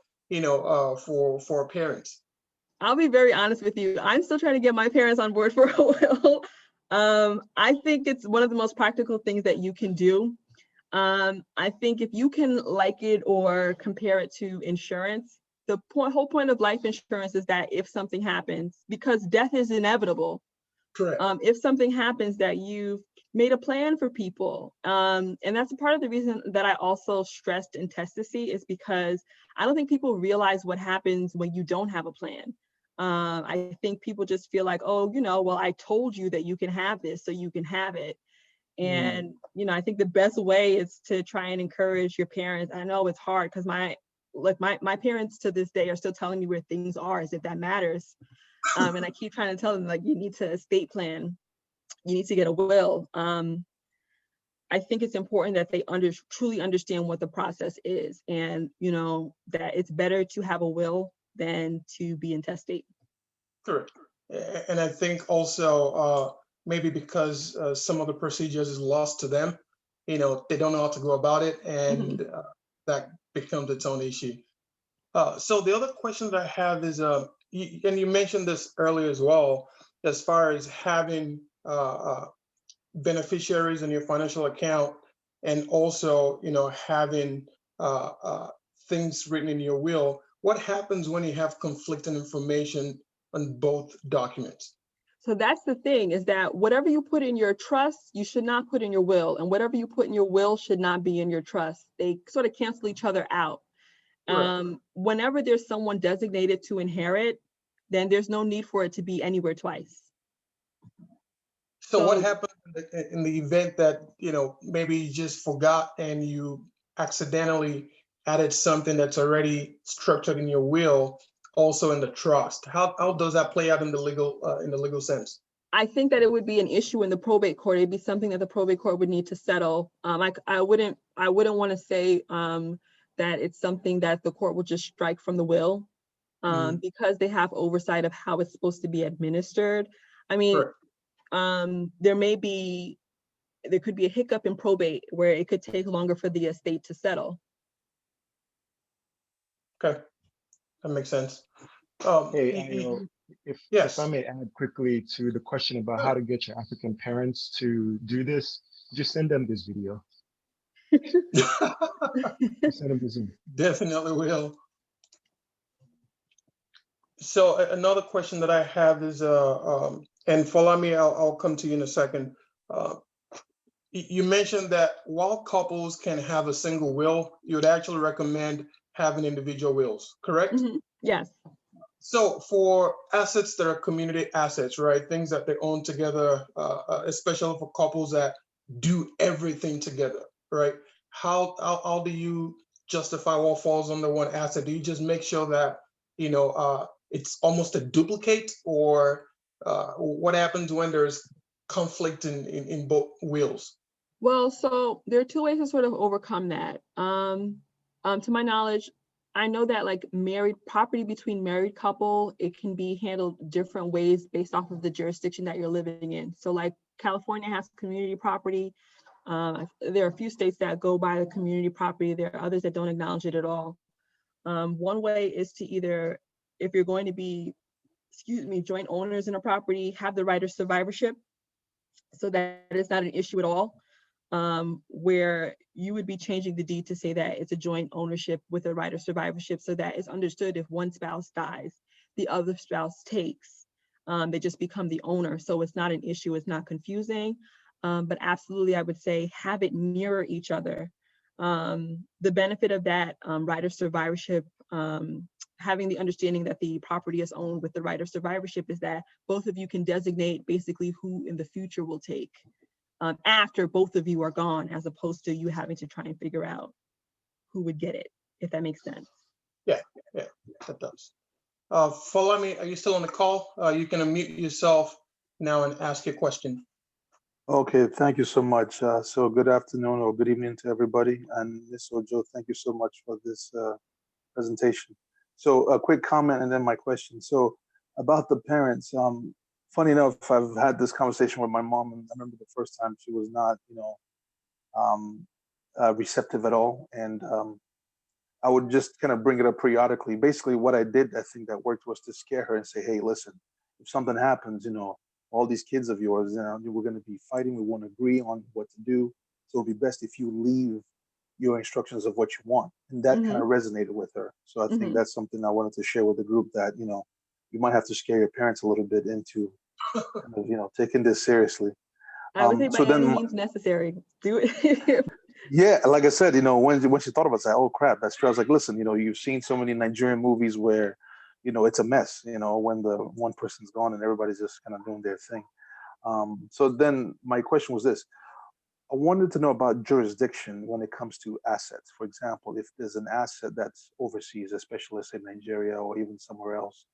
for parents? I'll be very honest with you. I'm still trying to get my parents on board for a will. I think it's one of the most practical things that you can do. I think if you can like it or compare it to insurance, the whole point of life insurance is that if something happens, because death is inevitable, Correct. if something happens, that you've made a plan for people. And that's a part of the reason that I also stressed intestacy, is because I don't think people realize what happens when you don't have a plan. I think people just feel like, oh, well, I told you that you can have this, so you can have it. And, I think the best way is to try and encourage your parents. I know it's hard because my parents to this day are still telling me where things are, as if that matters. And I keep trying to tell them, like, you need to estate plan, you need to get a will. I think it's important that they truly understand what the process is, and, that it's better to have a will than to be intestate. Correct. And I think also maybe because some of the procedures is lost to them, they don't know how to go about it, and that becomes its own issue. So the other question that I have is, and you mentioned this earlier as well, as far as having beneficiaries in your financial account, and also, having things written in your will. What happens when you have conflicting information on both documents? So that's the thing, is that whatever you put in your trust, you should not put in your will. And whatever you put in your will should not be in your trust. They sort of cancel each other out. Right. Whenever there's someone designated to inherit, then there's no need for it to be anywhere twice. So what happens in the event that, maybe you just forgot and you accidentally added something that's already structured in your will also in the trust? How does that play out in the legal sense? I think that it would be an issue in the probate court. It'd be something that the probate court would need to settle. I wouldn't want to say that it's something that the court would just strike from the will, because they have oversight of how it's supposed to be administered. I mean, Correct. there could be a hiccup in probate where it could take longer for the estate to settle. Okay, that makes sense. Hey, if Yes. I may add quickly to the question about how to get your African parents to do this, just send them this video. Just send them this video. Definitely will. So another question that I have is, and follow me, I'll come to you in a second. You mentioned that while couples can have a single will, you would actually recommend having individual wills, correct? Yes. So for assets that are community assets, right, things that they own together, especially for couples that do everything together, right? How do you justify what falls under one asset? Do you just make sure that it's almost a duplicate, or what happens when there's conflict in both wills? Well, so there are two ways to sort of overcome that. To my knowledge, I know that like married property between married couple, it can be handled different ways based off of the jurisdiction that you're living in. So like California has community property. There are a few states that go by the community property. There are others that don't acknowledge it at all. One way is to either, if you're going to be, joint owners in a property, have the right of survivorship, so that it's not an issue at all. Where you would be changing the deed to say that it's a joint ownership with a right of survivorship, so that it's understood if one spouse dies, the other spouse takes. They just become the owner, so it's not an issue, it's not confusing. But absolutely, I would say have it mirror each other. The benefit of that right of survivorship, having the understanding that the property is owned with the right of survivorship, is that both of you can designate basically who in the future will take. After both of you are gone, as opposed to you having to try and figure out who would get it, if that makes sense. Yeah, that does. Follow me, are you still on the call? You can unmute yourself now and ask your question. Okay, thank you so much. So good afternoon or good evening to everybody. And Ms. Ojo, thank you so much for this presentation. So a quick comment and then my question. So about the parents, funny enough, I've had this conversation with my mom, and I remember the first time she was not, receptive at all. And I would just kind of bring it up periodically. Basically, what I did, I think that worked, was to scare her and say, hey, listen, if something happens, all these kids of yours, we're going to be fighting. We won't agree on what to do. So it'll be best if you leave your instructions of what you want. And that kind of resonated with her. So I think that's something I wanted to share with the group, that, you might have to scare your parents a little bit into, taking this seriously. I would say so by any then, means necessary. Do it. yeah, like I said, when she thought about it, oh crap, that's true. I was like, listen, you've seen so many Nigerian movies where, it's a mess, when the one person's gone and everybody's just kind of doing their thing. So then my question was this. I wanted to know about jurisdiction when it comes to assets. For example, if there's an asset that's overseas, especially let's say Nigeria or even somewhere else,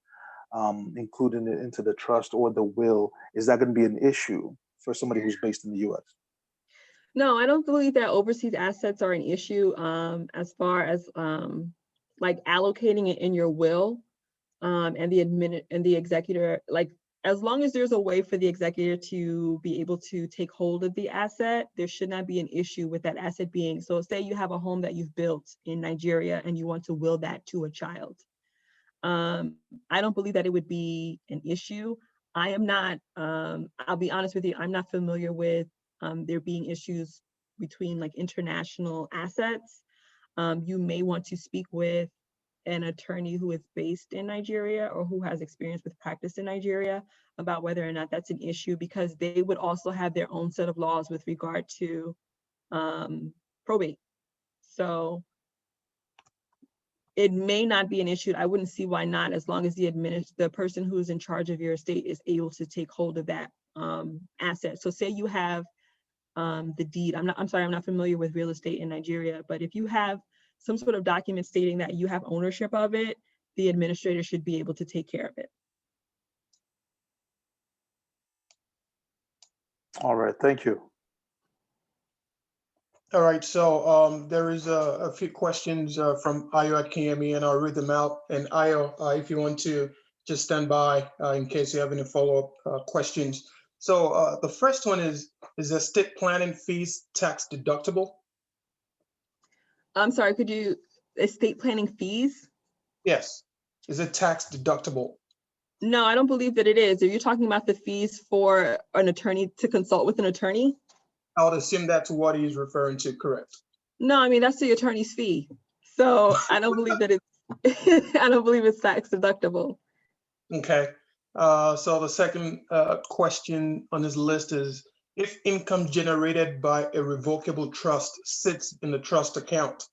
including it into the trust or the will, is that going to be an issue for somebody who's based in the U.S.? No, I don't believe that overseas assets are an issue as far as like allocating it in your will and the executor, like as long as there's a way for the executor to be able to take hold of the asset, there should not be an issue with that asset being. So say you have a home that you've built in Nigeria and you want to will that to a child. I don't believe that it would be an issue. I am not, I'll be honest with you, I'm not familiar with there being issues between like international assets. You may want to speak with an attorney who is based in Nigeria or who has experience with practice in Nigeria about whether or not that's an issue, because they would also have their own set of laws with regard to probate. So it may not be an issue. I wouldn't see why not, as long as the person who is in charge of your estate is able to take hold of that asset. So say you have the deed. I'm sorry, I'm not familiar with real estate in Nigeria, but if you have some sort of document stating that you have ownership of it, the administrator should be able to take care of it. All right, thank you. All right, so there is a few questions from Ayo Akiyemi, and I'll read them out. And Ayo, if you want to just stand by in case you have any follow-up questions. So the first one is estate planning fees tax deductible? I'm sorry, could you, estate planning fees? Yes. Is it tax deductible? No, I don't believe that it is. Are you talking about the fees for an attorney to consult with an attorney? I would assume that's what he's referring to, correct? No, I mean, that's the attorney's fee. So I don't believe that it's, I don't believe it's tax deductible. Okay. So the second question on this list is, if income generated by a revocable trust sits in the trust account,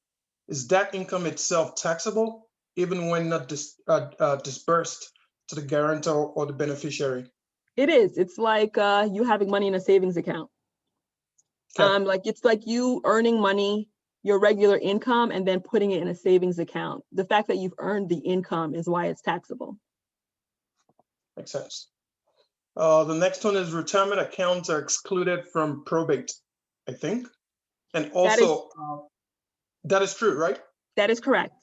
is that income itself taxable, even when not disbursed to the guarantor or the beneficiary? It is. It's like you having money in a savings account. Okay. Like it's like you earning money, your regular income, and then putting it in a savings account. The fact that you've earned the income is why it's taxable. Makes sense. The next one is retirement accounts are excluded from probate, I think. And also, that is true, right? That is correct.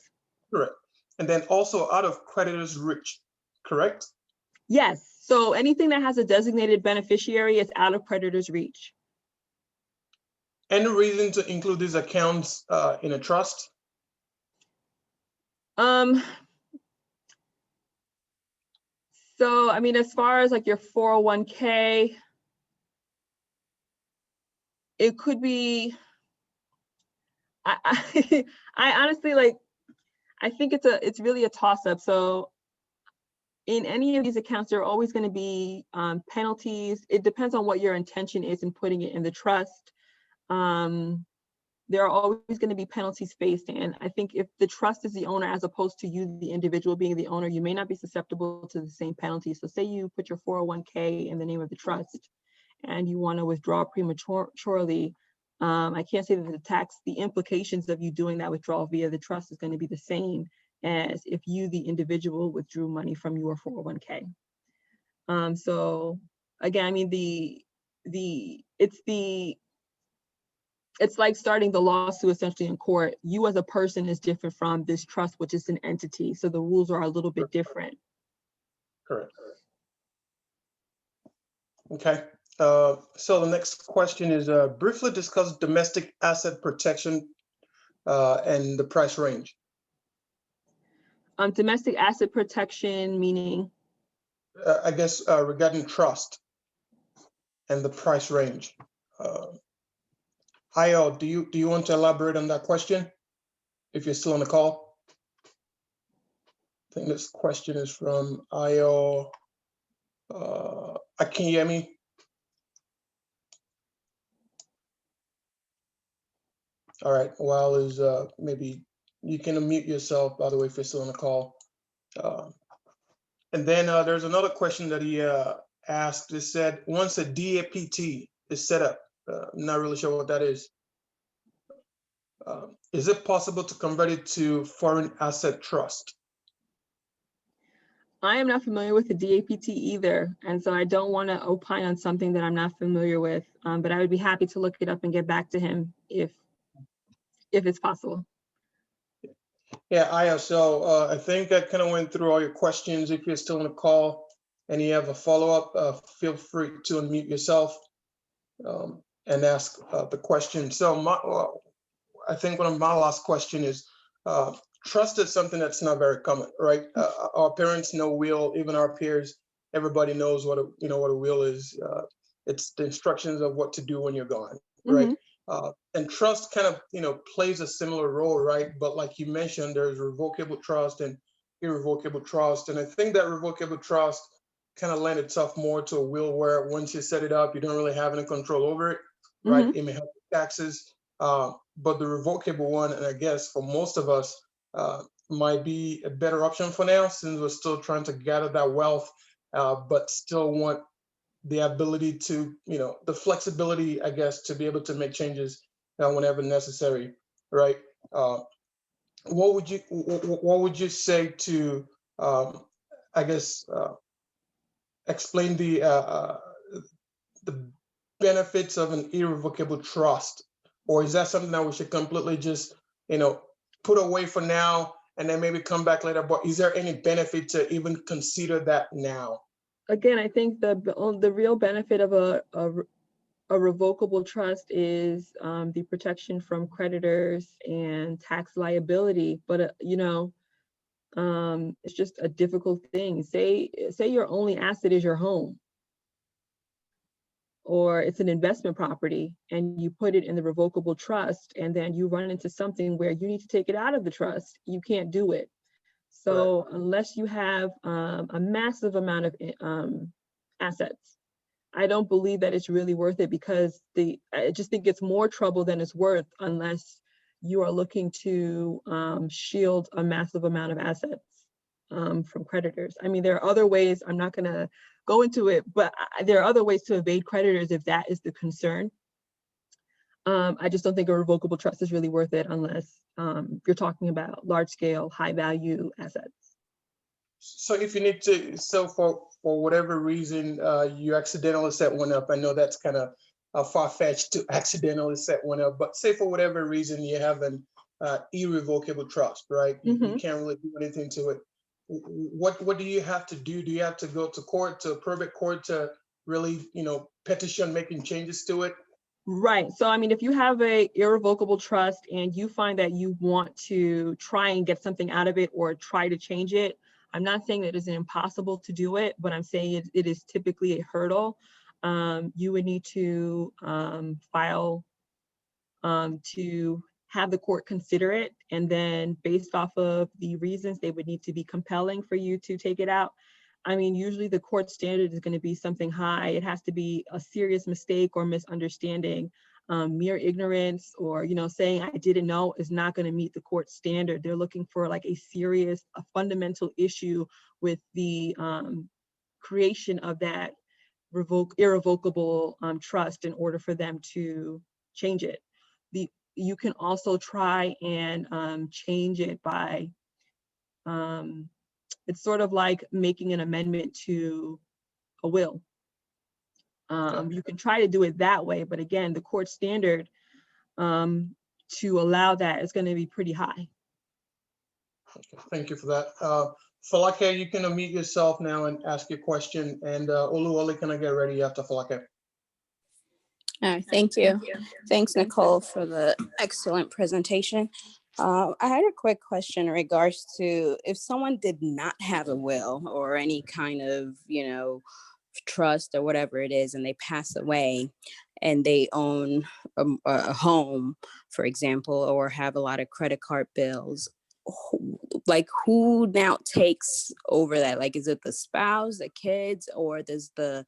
Correct. And then also out of creditors' reach, correct? Yes. So anything that has a designated beneficiary is out of creditors' reach. Any reason to include these accounts in a trust? So, I mean, as far as like your 401k, it could be, I honestly, like, I think it's really a toss up. So in any of these accounts, there are always going to be penalties. It depends on what your intention is in putting it in the trust. There are always going to be penalties faced in. I think if the trust is the owner, as opposed to you, the individual being the owner, you may not be susceptible to the same penalties. So say you put your 401k in the name of the trust and you want to withdraw prematurely. I can't say that the implications of you doing that withdrawal via the trust is going to be the same as if you, the individual, withdrew money from your 401k. So again, I mean, it's like starting the lawsuit essentially in court. You as a person is different from this trust, which is an entity. So the rules are a little bit different. Correct. Okay. So the next question is briefly discuss domestic asset protection and the price range. Domestic asset protection, meaning? I guess regarding trust and the price range. IL, do you want to elaborate on that question if you're still on the call? I think this question is from IL. Can you hear me? All right. Well, is maybe you can unmute yourself, by the way, if you're still on the call. And then there's another question that he asked. It said, once a DAPT is set up, I'm not really sure what that is. Is it possible to convert it to foreign asset trust? I am not familiar with the DAPT either, and so I don't want to opine on something that I'm not familiar with, but I would be happy to look it up and get back to him if it's possible. Yeah, so I think I kind of went through all your questions. If you're still on the call and you have a follow-up, feel free to unmute yourself and ask the question. So I think one of my last question is, trust is something that's not very common, right? Our parents know will, even our peers, everybody knows what what a will is. It's the instructions of what to do when you're gone, right? And trust kind of plays a similar role, right? But like you mentioned, there's revocable trust and irrevocable trust, and I think that revocable trust kind of lend itself more to a will where once you set it up, you don't really have any control over it, right? It may help with taxes. But the revocable one, and I guess for most of us, might be a better option for now, since we're still trying to gather that wealth, but still want the ability to, the flexibility, I guess, to be able to make changes whenever necessary, right? What would you say to, I guess, explain the benefits of an irrevocable trust? Or is that something that we should completely just, put away for now and then maybe come back later? But is there any benefit to even consider that now? Again, I think the real benefit of a revocable trust is the protection from creditors and tax liability. But it's just a difficult thing. Say your only asset is your home, or it's an investment property, and you put it in the revocable trust, and then you run into something where you need to take it out of the trust. You can't do it. So unless you have a massive amount of assets, I don't believe that it's really worth it, because I just think it's more trouble than it's worth unless you are looking to shield a massive amount of assets from creditors. I mean, there are other ways, I'm not going to go into it, but there are other ways to evade creditors if that is the concern. I just don't think a revocable trust is really worth it unless you're talking about large scale, high value assets. So if you need to, so for whatever reason, you accidentally set one up, I know that's kind of far-fetched to accidentally set one up, but say for whatever reason you have an irrevocable trust, right? You can't really do anything to it. What do you have to do? Do you have to go to court, to probate court, to really, petition making changes to it? Right. So, I mean, if you have a irrevocable trust and you find that you want to try and get something out of it or try to change it, I'm not saying that it's impossible to do it, but I'm saying it is typically a hurdle. You would need to file to have the court consider it, and then based off of the reasons, they would need to be compelling for you to take it out. I mean, usually the court standard is going to be something high. It has to be a serious mistake or misunderstanding. Mere ignorance or, saying I didn't know is not going to meet the court standard. They're looking for like a fundamental issue with the creation of that irrevocable trust in order for them to change it. You can also try and change it by, it's sort of like making an amendment to a will. You can try to do it that way, but again, the court standard to allow that is going to be pretty high. Thank you for that. Falake, you can unmute yourself now and ask your question. And Oluwole, can I get ready after Falake? All right, thank you. Thanks, Nicole, for the excellent presentation. I had a quick question in regards to if someone did not have a will or any kind of, trust or whatever it is, and they pass away and they own a home, for example, or have a lot of credit card bills, who now takes over that? Like, is it the spouse, the kids, or does the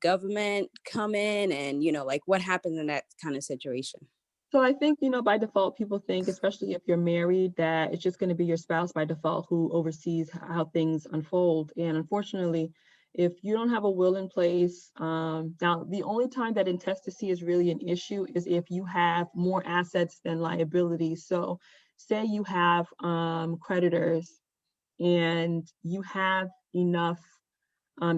government come in and, what happens in that kind of situation? So I think, by default, people think, especially if you're married, that it's just going to be your spouse by default who oversees how things unfold. And unfortunately, if you don't have a will in place, now the only time that intestacy is really an issue is if you have more assets than liabilities. So say you have creditors and you have enough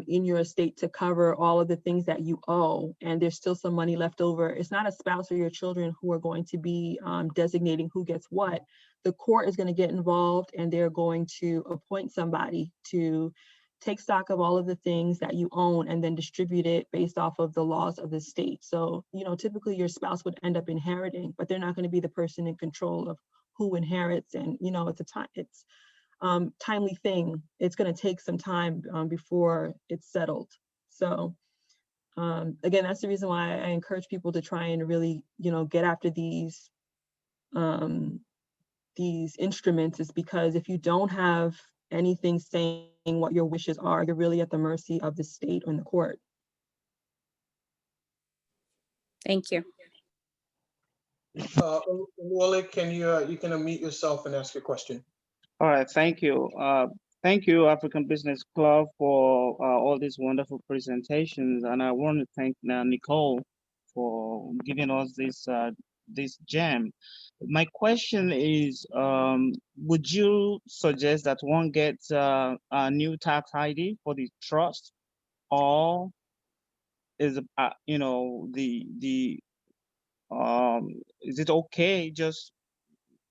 in your estate to cover all of the things that you owe, and there's still some money left over. It's not a spouse or your children who are going to be designating who gets what. The court is going to get involved, and they're going to appoint somebody to take stock of all of the things that you own and then distribute it based off of the laws of the state. So, typically your spouse would end up inheriting, but they're not going to be the person in control of who inherits. And, it's timely thing. It's going to take some time before it's settled. So again, that's the reason why I encourage people to try and really, get after these instruments, is because if you don't have anything saying what your wishes are, you're really at the mercy of the state or the court. Thank you. Wally, you can unmute yourself and ask your question. All right, thank you. Thank you, African Business Club, for all these wonderful presentations. And I want to thank Nicole for giving us this gem. My question is, would you suggest that one gets a new tax ID for the trust, or is is it okay just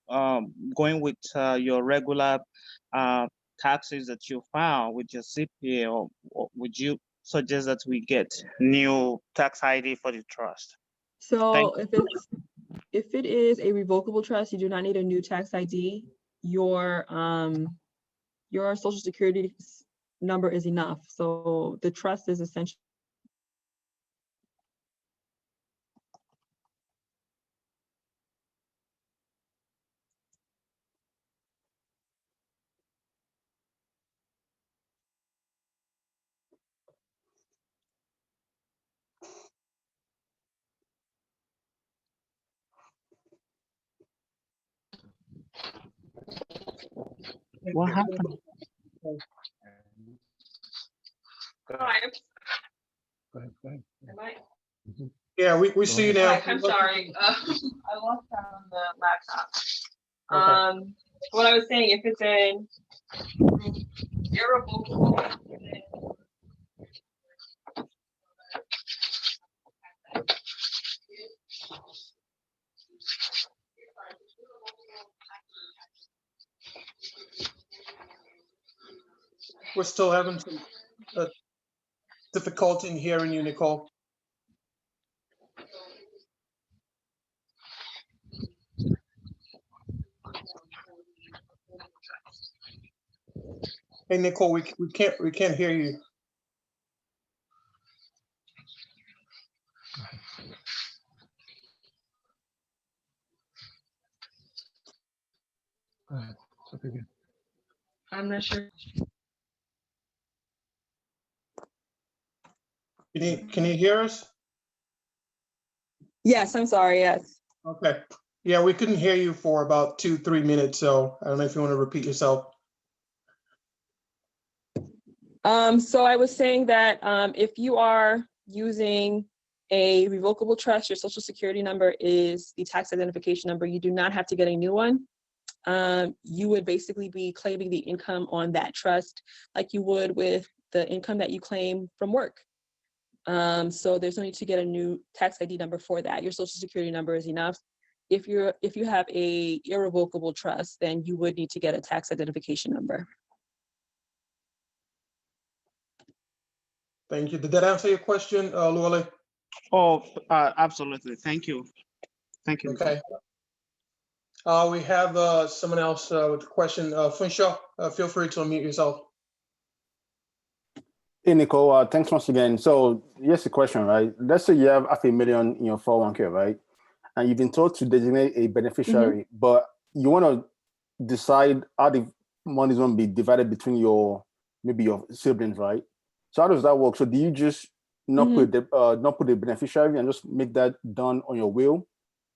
going with your regular taxes that you file with your CPA, or would you suggest that we get new tax ID for the trust? So if it is a revocable trust, you do not need a new tax ID. Your social security number is enough. So the trust is essentially What happened? Go ahead. Yeah, we see you now. Hi, I'm sorry. I lost that on the laptop. Okay. What I was saying, if it's an irrevocable, We're still having some difficulty in hearing you, Nicole. Hey, Nicole, we can't hear you. Go ahead. I'm not sure. Can you hear us? Yes, I'm sorry, yes. Okay. Yeah, we couldn't hear you for about 2-3 minutes, so I don't know if you want to repeat yourself. So I was saying that if you are using a revocable trust, your social security number is the tax identification number. You do not have to get a new one. You would basically be claiming the income on that trust like you would with the income that you claim from work. So there's no need to get a new tax ID number for that. Your social security number is enough. if you have a irrevocable trust, then you would need to get a tax identification number. Thank you. Did that answer your question, Luale? Oh, absolutely. Thank you. Thank you. Okay. We have someone else with a question. Funshaw, feel free to unmute yourself. Hey, Nicole, thanks once again. So here's the question, right? Let's say you have $500,000 in your 401k, right? And you've been told to designate a beneficiary, but you want to decide how the money is going to be divided between maybe your siblings, right? So how does that work? So do you just not put the beneficiary and just make that done on your will?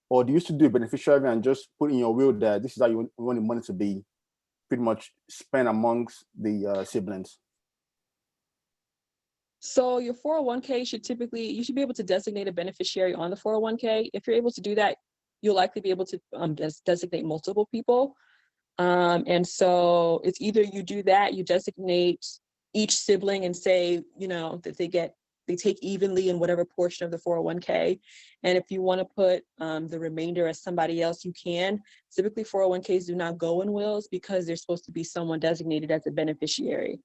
Or do you still do a beneficiary and just put in your will that this is how you want the money to be pretty much spent amongst the siblings? So your 401k you should be able to designate a beneficiary on the 401k. If you're able to do that, you'll likely be able to designate multiple people. And so it's either you do that, you designate each sibling and say, that they take evenly in whatever portion of the 401k. And if you want to put the remainder as somebody else, you can. Typically 401ks do not go in wills because there's supposed to be someone designated as a beneficiary.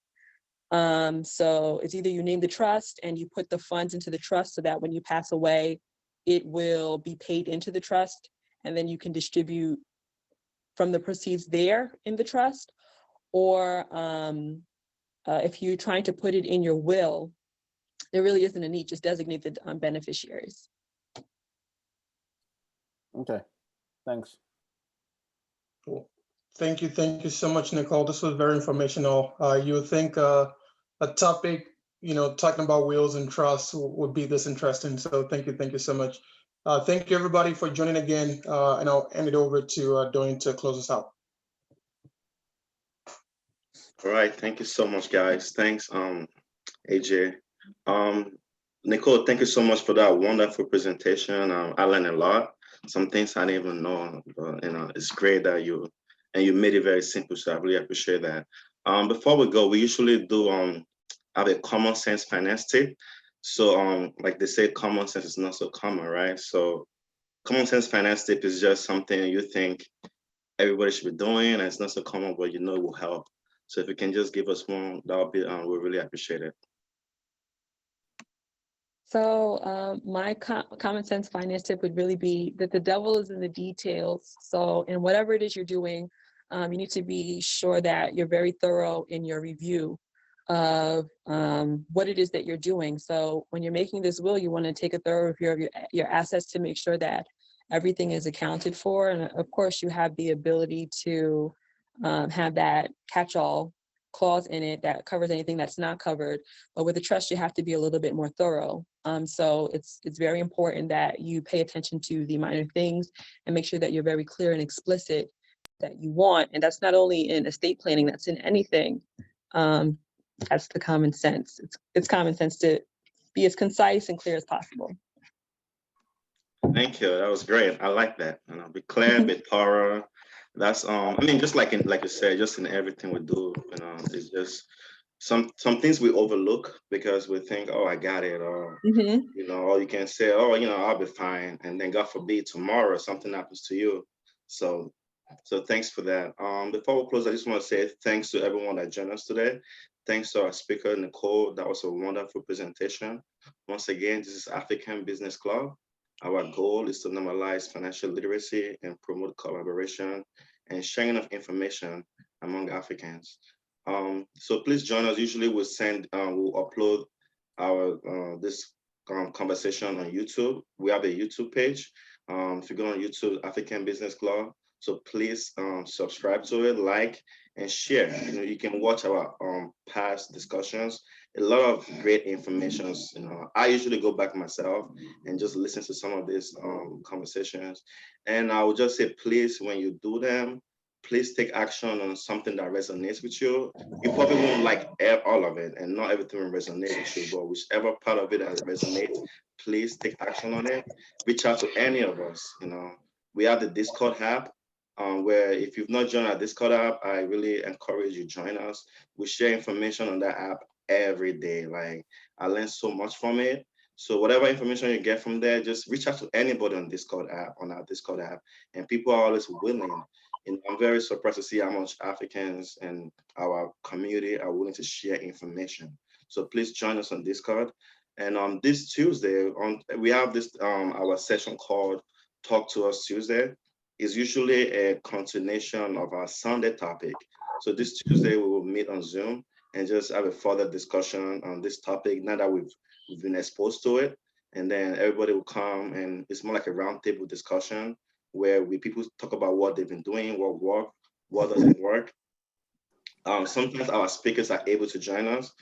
So it's either you name the trust and you put the funds into the trust so that when you pass away, it will be paid into the trust, and then you can distribute from the proceeds there in the trust. Or if you're trying to put it in your will, there really isn't a need, just designate the beneficiaries. Okay, thanks. Cool. Thank you so much, Nicole. This was very informational. You would think a topic, talking about wills and trusts would be this interesting. So thank you so much. Thank you everybody for joining again, and I'll hand it over to Dorian to close us out. All right, thank you so much, guys. Thanks, AJ. Nicole, thank you so much for that wonderful presentation. I learned a lot. Some things I didn't even know. It's great that you made it very simple. So I really appreciate that. Before we go, we usually do have a common sense finance tip. So like they say, common sense is not so common, right? So common sense finance tip is just something you think everybody should be doing, and it's not so common, but it will help. So if you can just give us one, that would be we really appreciate it. So my common sense finance tip would really be that the devil is in the details. So in whatever it is you're doing, you need to be sure that you're very thorough in your review of what it is that you're doing. So when you're making this will, you want to take a thorough review of your assets to make sure that everything is accounted for. And of course, you have the ability to have that catch-all clause in it that covers anything that's not covered. But with a trust, you have to be a little bit more thorough. So it's very important that you pay attention to the minor things and make sure that you're very clear and explicit that you want. And that's not only in estate planning, that's in anything. That's the common sense. It's common sense to be as concise and clear as possible. Thank you. That was great. I like that. Be clear, be thorough. That's just like you said, just in everything we do, it's just some things we overlook because we think, oh, I got it, or or you can say, oh, I'll be fine, and then God forbid tomorrow something happens to you. So thanks for that. Before we close, I just want to say thanks to everyone that joined us today. Thanks to our speaker, Nicole. That was a wonderful presentation. Once again, this is African Business Club. Our goal is to normalize financial literacy and promote collaboration and sharing of information among Africans. So please join us. Usually we'll upload our this conversation on YouTube. We have a YouTube page. If you go on YouTube, African Business Club. So please subscribe to it, like, and share. You can watch our past discussions. A lot of great information. I usually go back myself and just listen to some of these conversations. And I would just say, please, when you do them, please take action on something that resonates with you. You probably won't like all of it, and not everything will resonate with you, but whichever part of it that resonates, please take action on it. Reach out to any of us. We have the Discord app, where if you've not joined our Discord app, I really encourage you to join us. We share information on that app every day. Like, I learned so much from it. So whatever information you get from there, just reach out to anybody on Discord app, on our Discord app, and people are always willing. And I'm very surprised to see how much Africans and our community are willing to share information. So please join us on Discord. And this Tuesday, we have this our session called Talk to Us Tuesday. Is usually a continuation of our Sunday topic. So this Tuesday we will meet on Zoom and just have a further discussion on this topic now that we've been exposed to it. And then everybody will come, and it's more like a roundtable discussion where people talk about what they've been doing, what worked, what doesn't work. Sometimes our speakers are able to join us,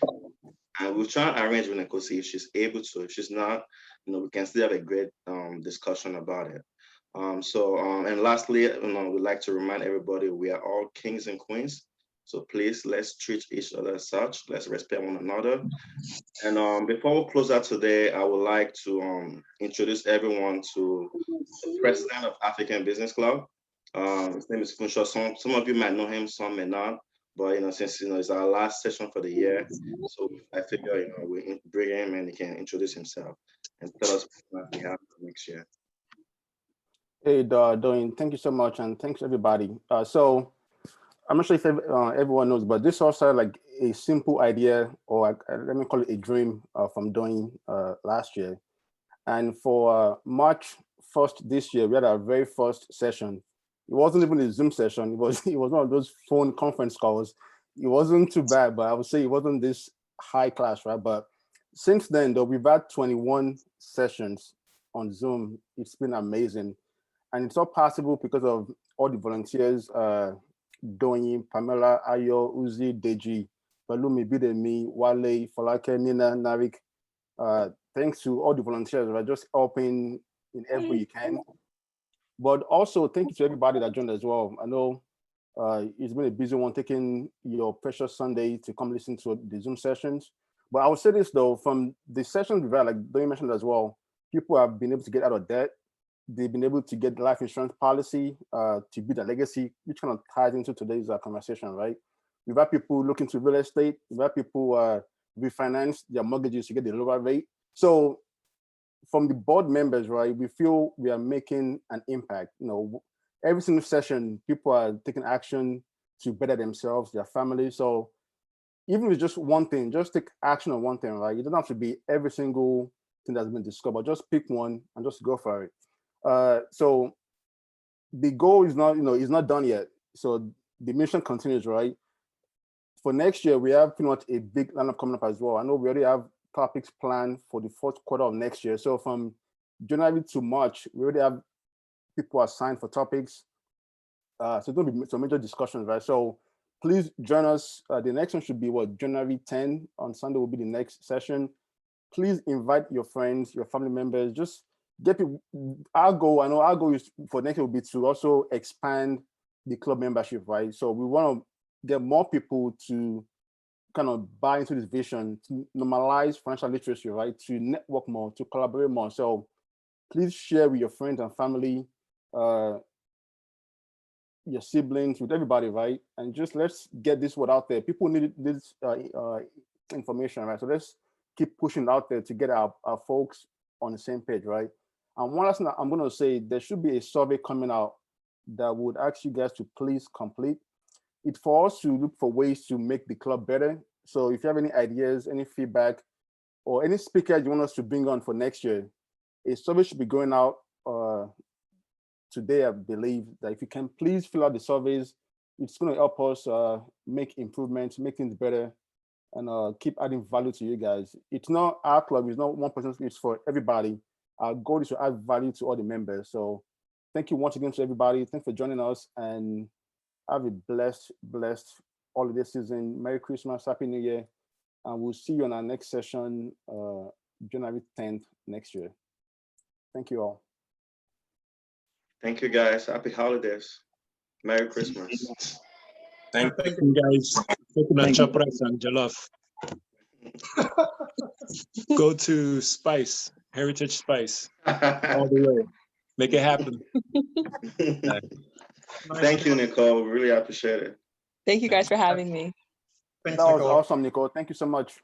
and we'll try and arrange with Nicole, see if she's able to. If she's not, we can still have a great discussion about it. And lastly, we'd like to remind everybody we are all kings and queens. So please, let's treat each other as such. Let's respect one another. And before we close out today, I would like to introduce everyone to the president of African Business Club. His name is Funsho. Some of you might know him, some may not. But since it's our last session for the year, so I figure we bring him and he can introduce himself and tell us what we have for next year. Hey, Dwayne, thank you so much, and thanks everybody. So I'm not sure if everyone knows, but this also like a simple idea, or let me call it a dream from Dwayne last year. And for March 1st this year, we had our very first session. It wasn't even a Zoom session. It was one of those phone conference calls. It wasn't too bad, but I would say it wasn't this high class, right? But since then, though, we've had 21 sessions on Zoom. It's been amazing. And it's all possible because of all the volunteers, Doyin, Pamela, Ayo, Uzi, Deji, Balumi, Bidemi, Wale, Falake, Nina, Narik. Thanks to all the volunteers, right? Just helping in every way you can. But also thank you to everybody that joined as well. I know it's been a busy one, taking your precious Sunday to come listen to the Zoom sessions. But I will say this though, from the sessions we've had, like Doyin mentioned as well, people have been able to get out of debt. They've been able to get life insurance policy to build a legacy, which kind of ties into today's conversation, right? We've had people looking to real estate. We've had people refinance their mortgages to get the lower rate. So from the board members, right, we feel we are making an impact. Every single session, people are taking action to better themselves, their families. So even if it's just one thing, just take action on one thing, right? It doesn't have to be every single thing that's been discovered. Just pick one and just go for it. So the goal is not, is not done yet. So the mission continues, right? For next year, we have pretty much a big lineup coming up as well. I know we already have topics planned for the fourth quarter of next year. So from January to March, we already have people assigned for topics. So there's going to be some major discussions, right? So please join us. The next one should be January 10 on Sunday will be the next session. Please invite your friends, your family members, just get people. Our goal is for next year will be to also expand the club membership, right? So we want to get more people to kind of buy into this vision, to normalize financial literacy, right? To network more, to collaborate more. So please share with your friends and family, your siblings, with everybody, right? And just let's get this word out there. People need this information, right? So let's keep pushing it out there to get our folks on the same page, right? And one last thing I'm going to say, there should be a survey coming out that would ask you guys to please complete. It's for us to look for ways to make the club better. So if you have any ideas, any feedback, or any speakers you want us to bring on for next year, a survey should be going out today, I believe, that if you can please fill out the surveys, it's going to help us make improvements, make things better, and keep adding value to you guys. It's not our club, it's not one person, it's for everybody. Our goal is to add value to all the members. So thank you once again to everybody. Thanks for joining us, and have a blessed holiday season. Merry Christmas, Happy New Year. And we'll see you on our next session, January 10th next year. Thank you all. Thank you, guys. Happy holidays. Merry Christmas. Thank you, guys. Coconut chop rice and jollof. Go to Spice, Heritage Spice, all the way. Make it happen. Thank you, Nicole. Really appreciate it. Thank you guys for having me. That was awesome, Nicole. Thank you so much.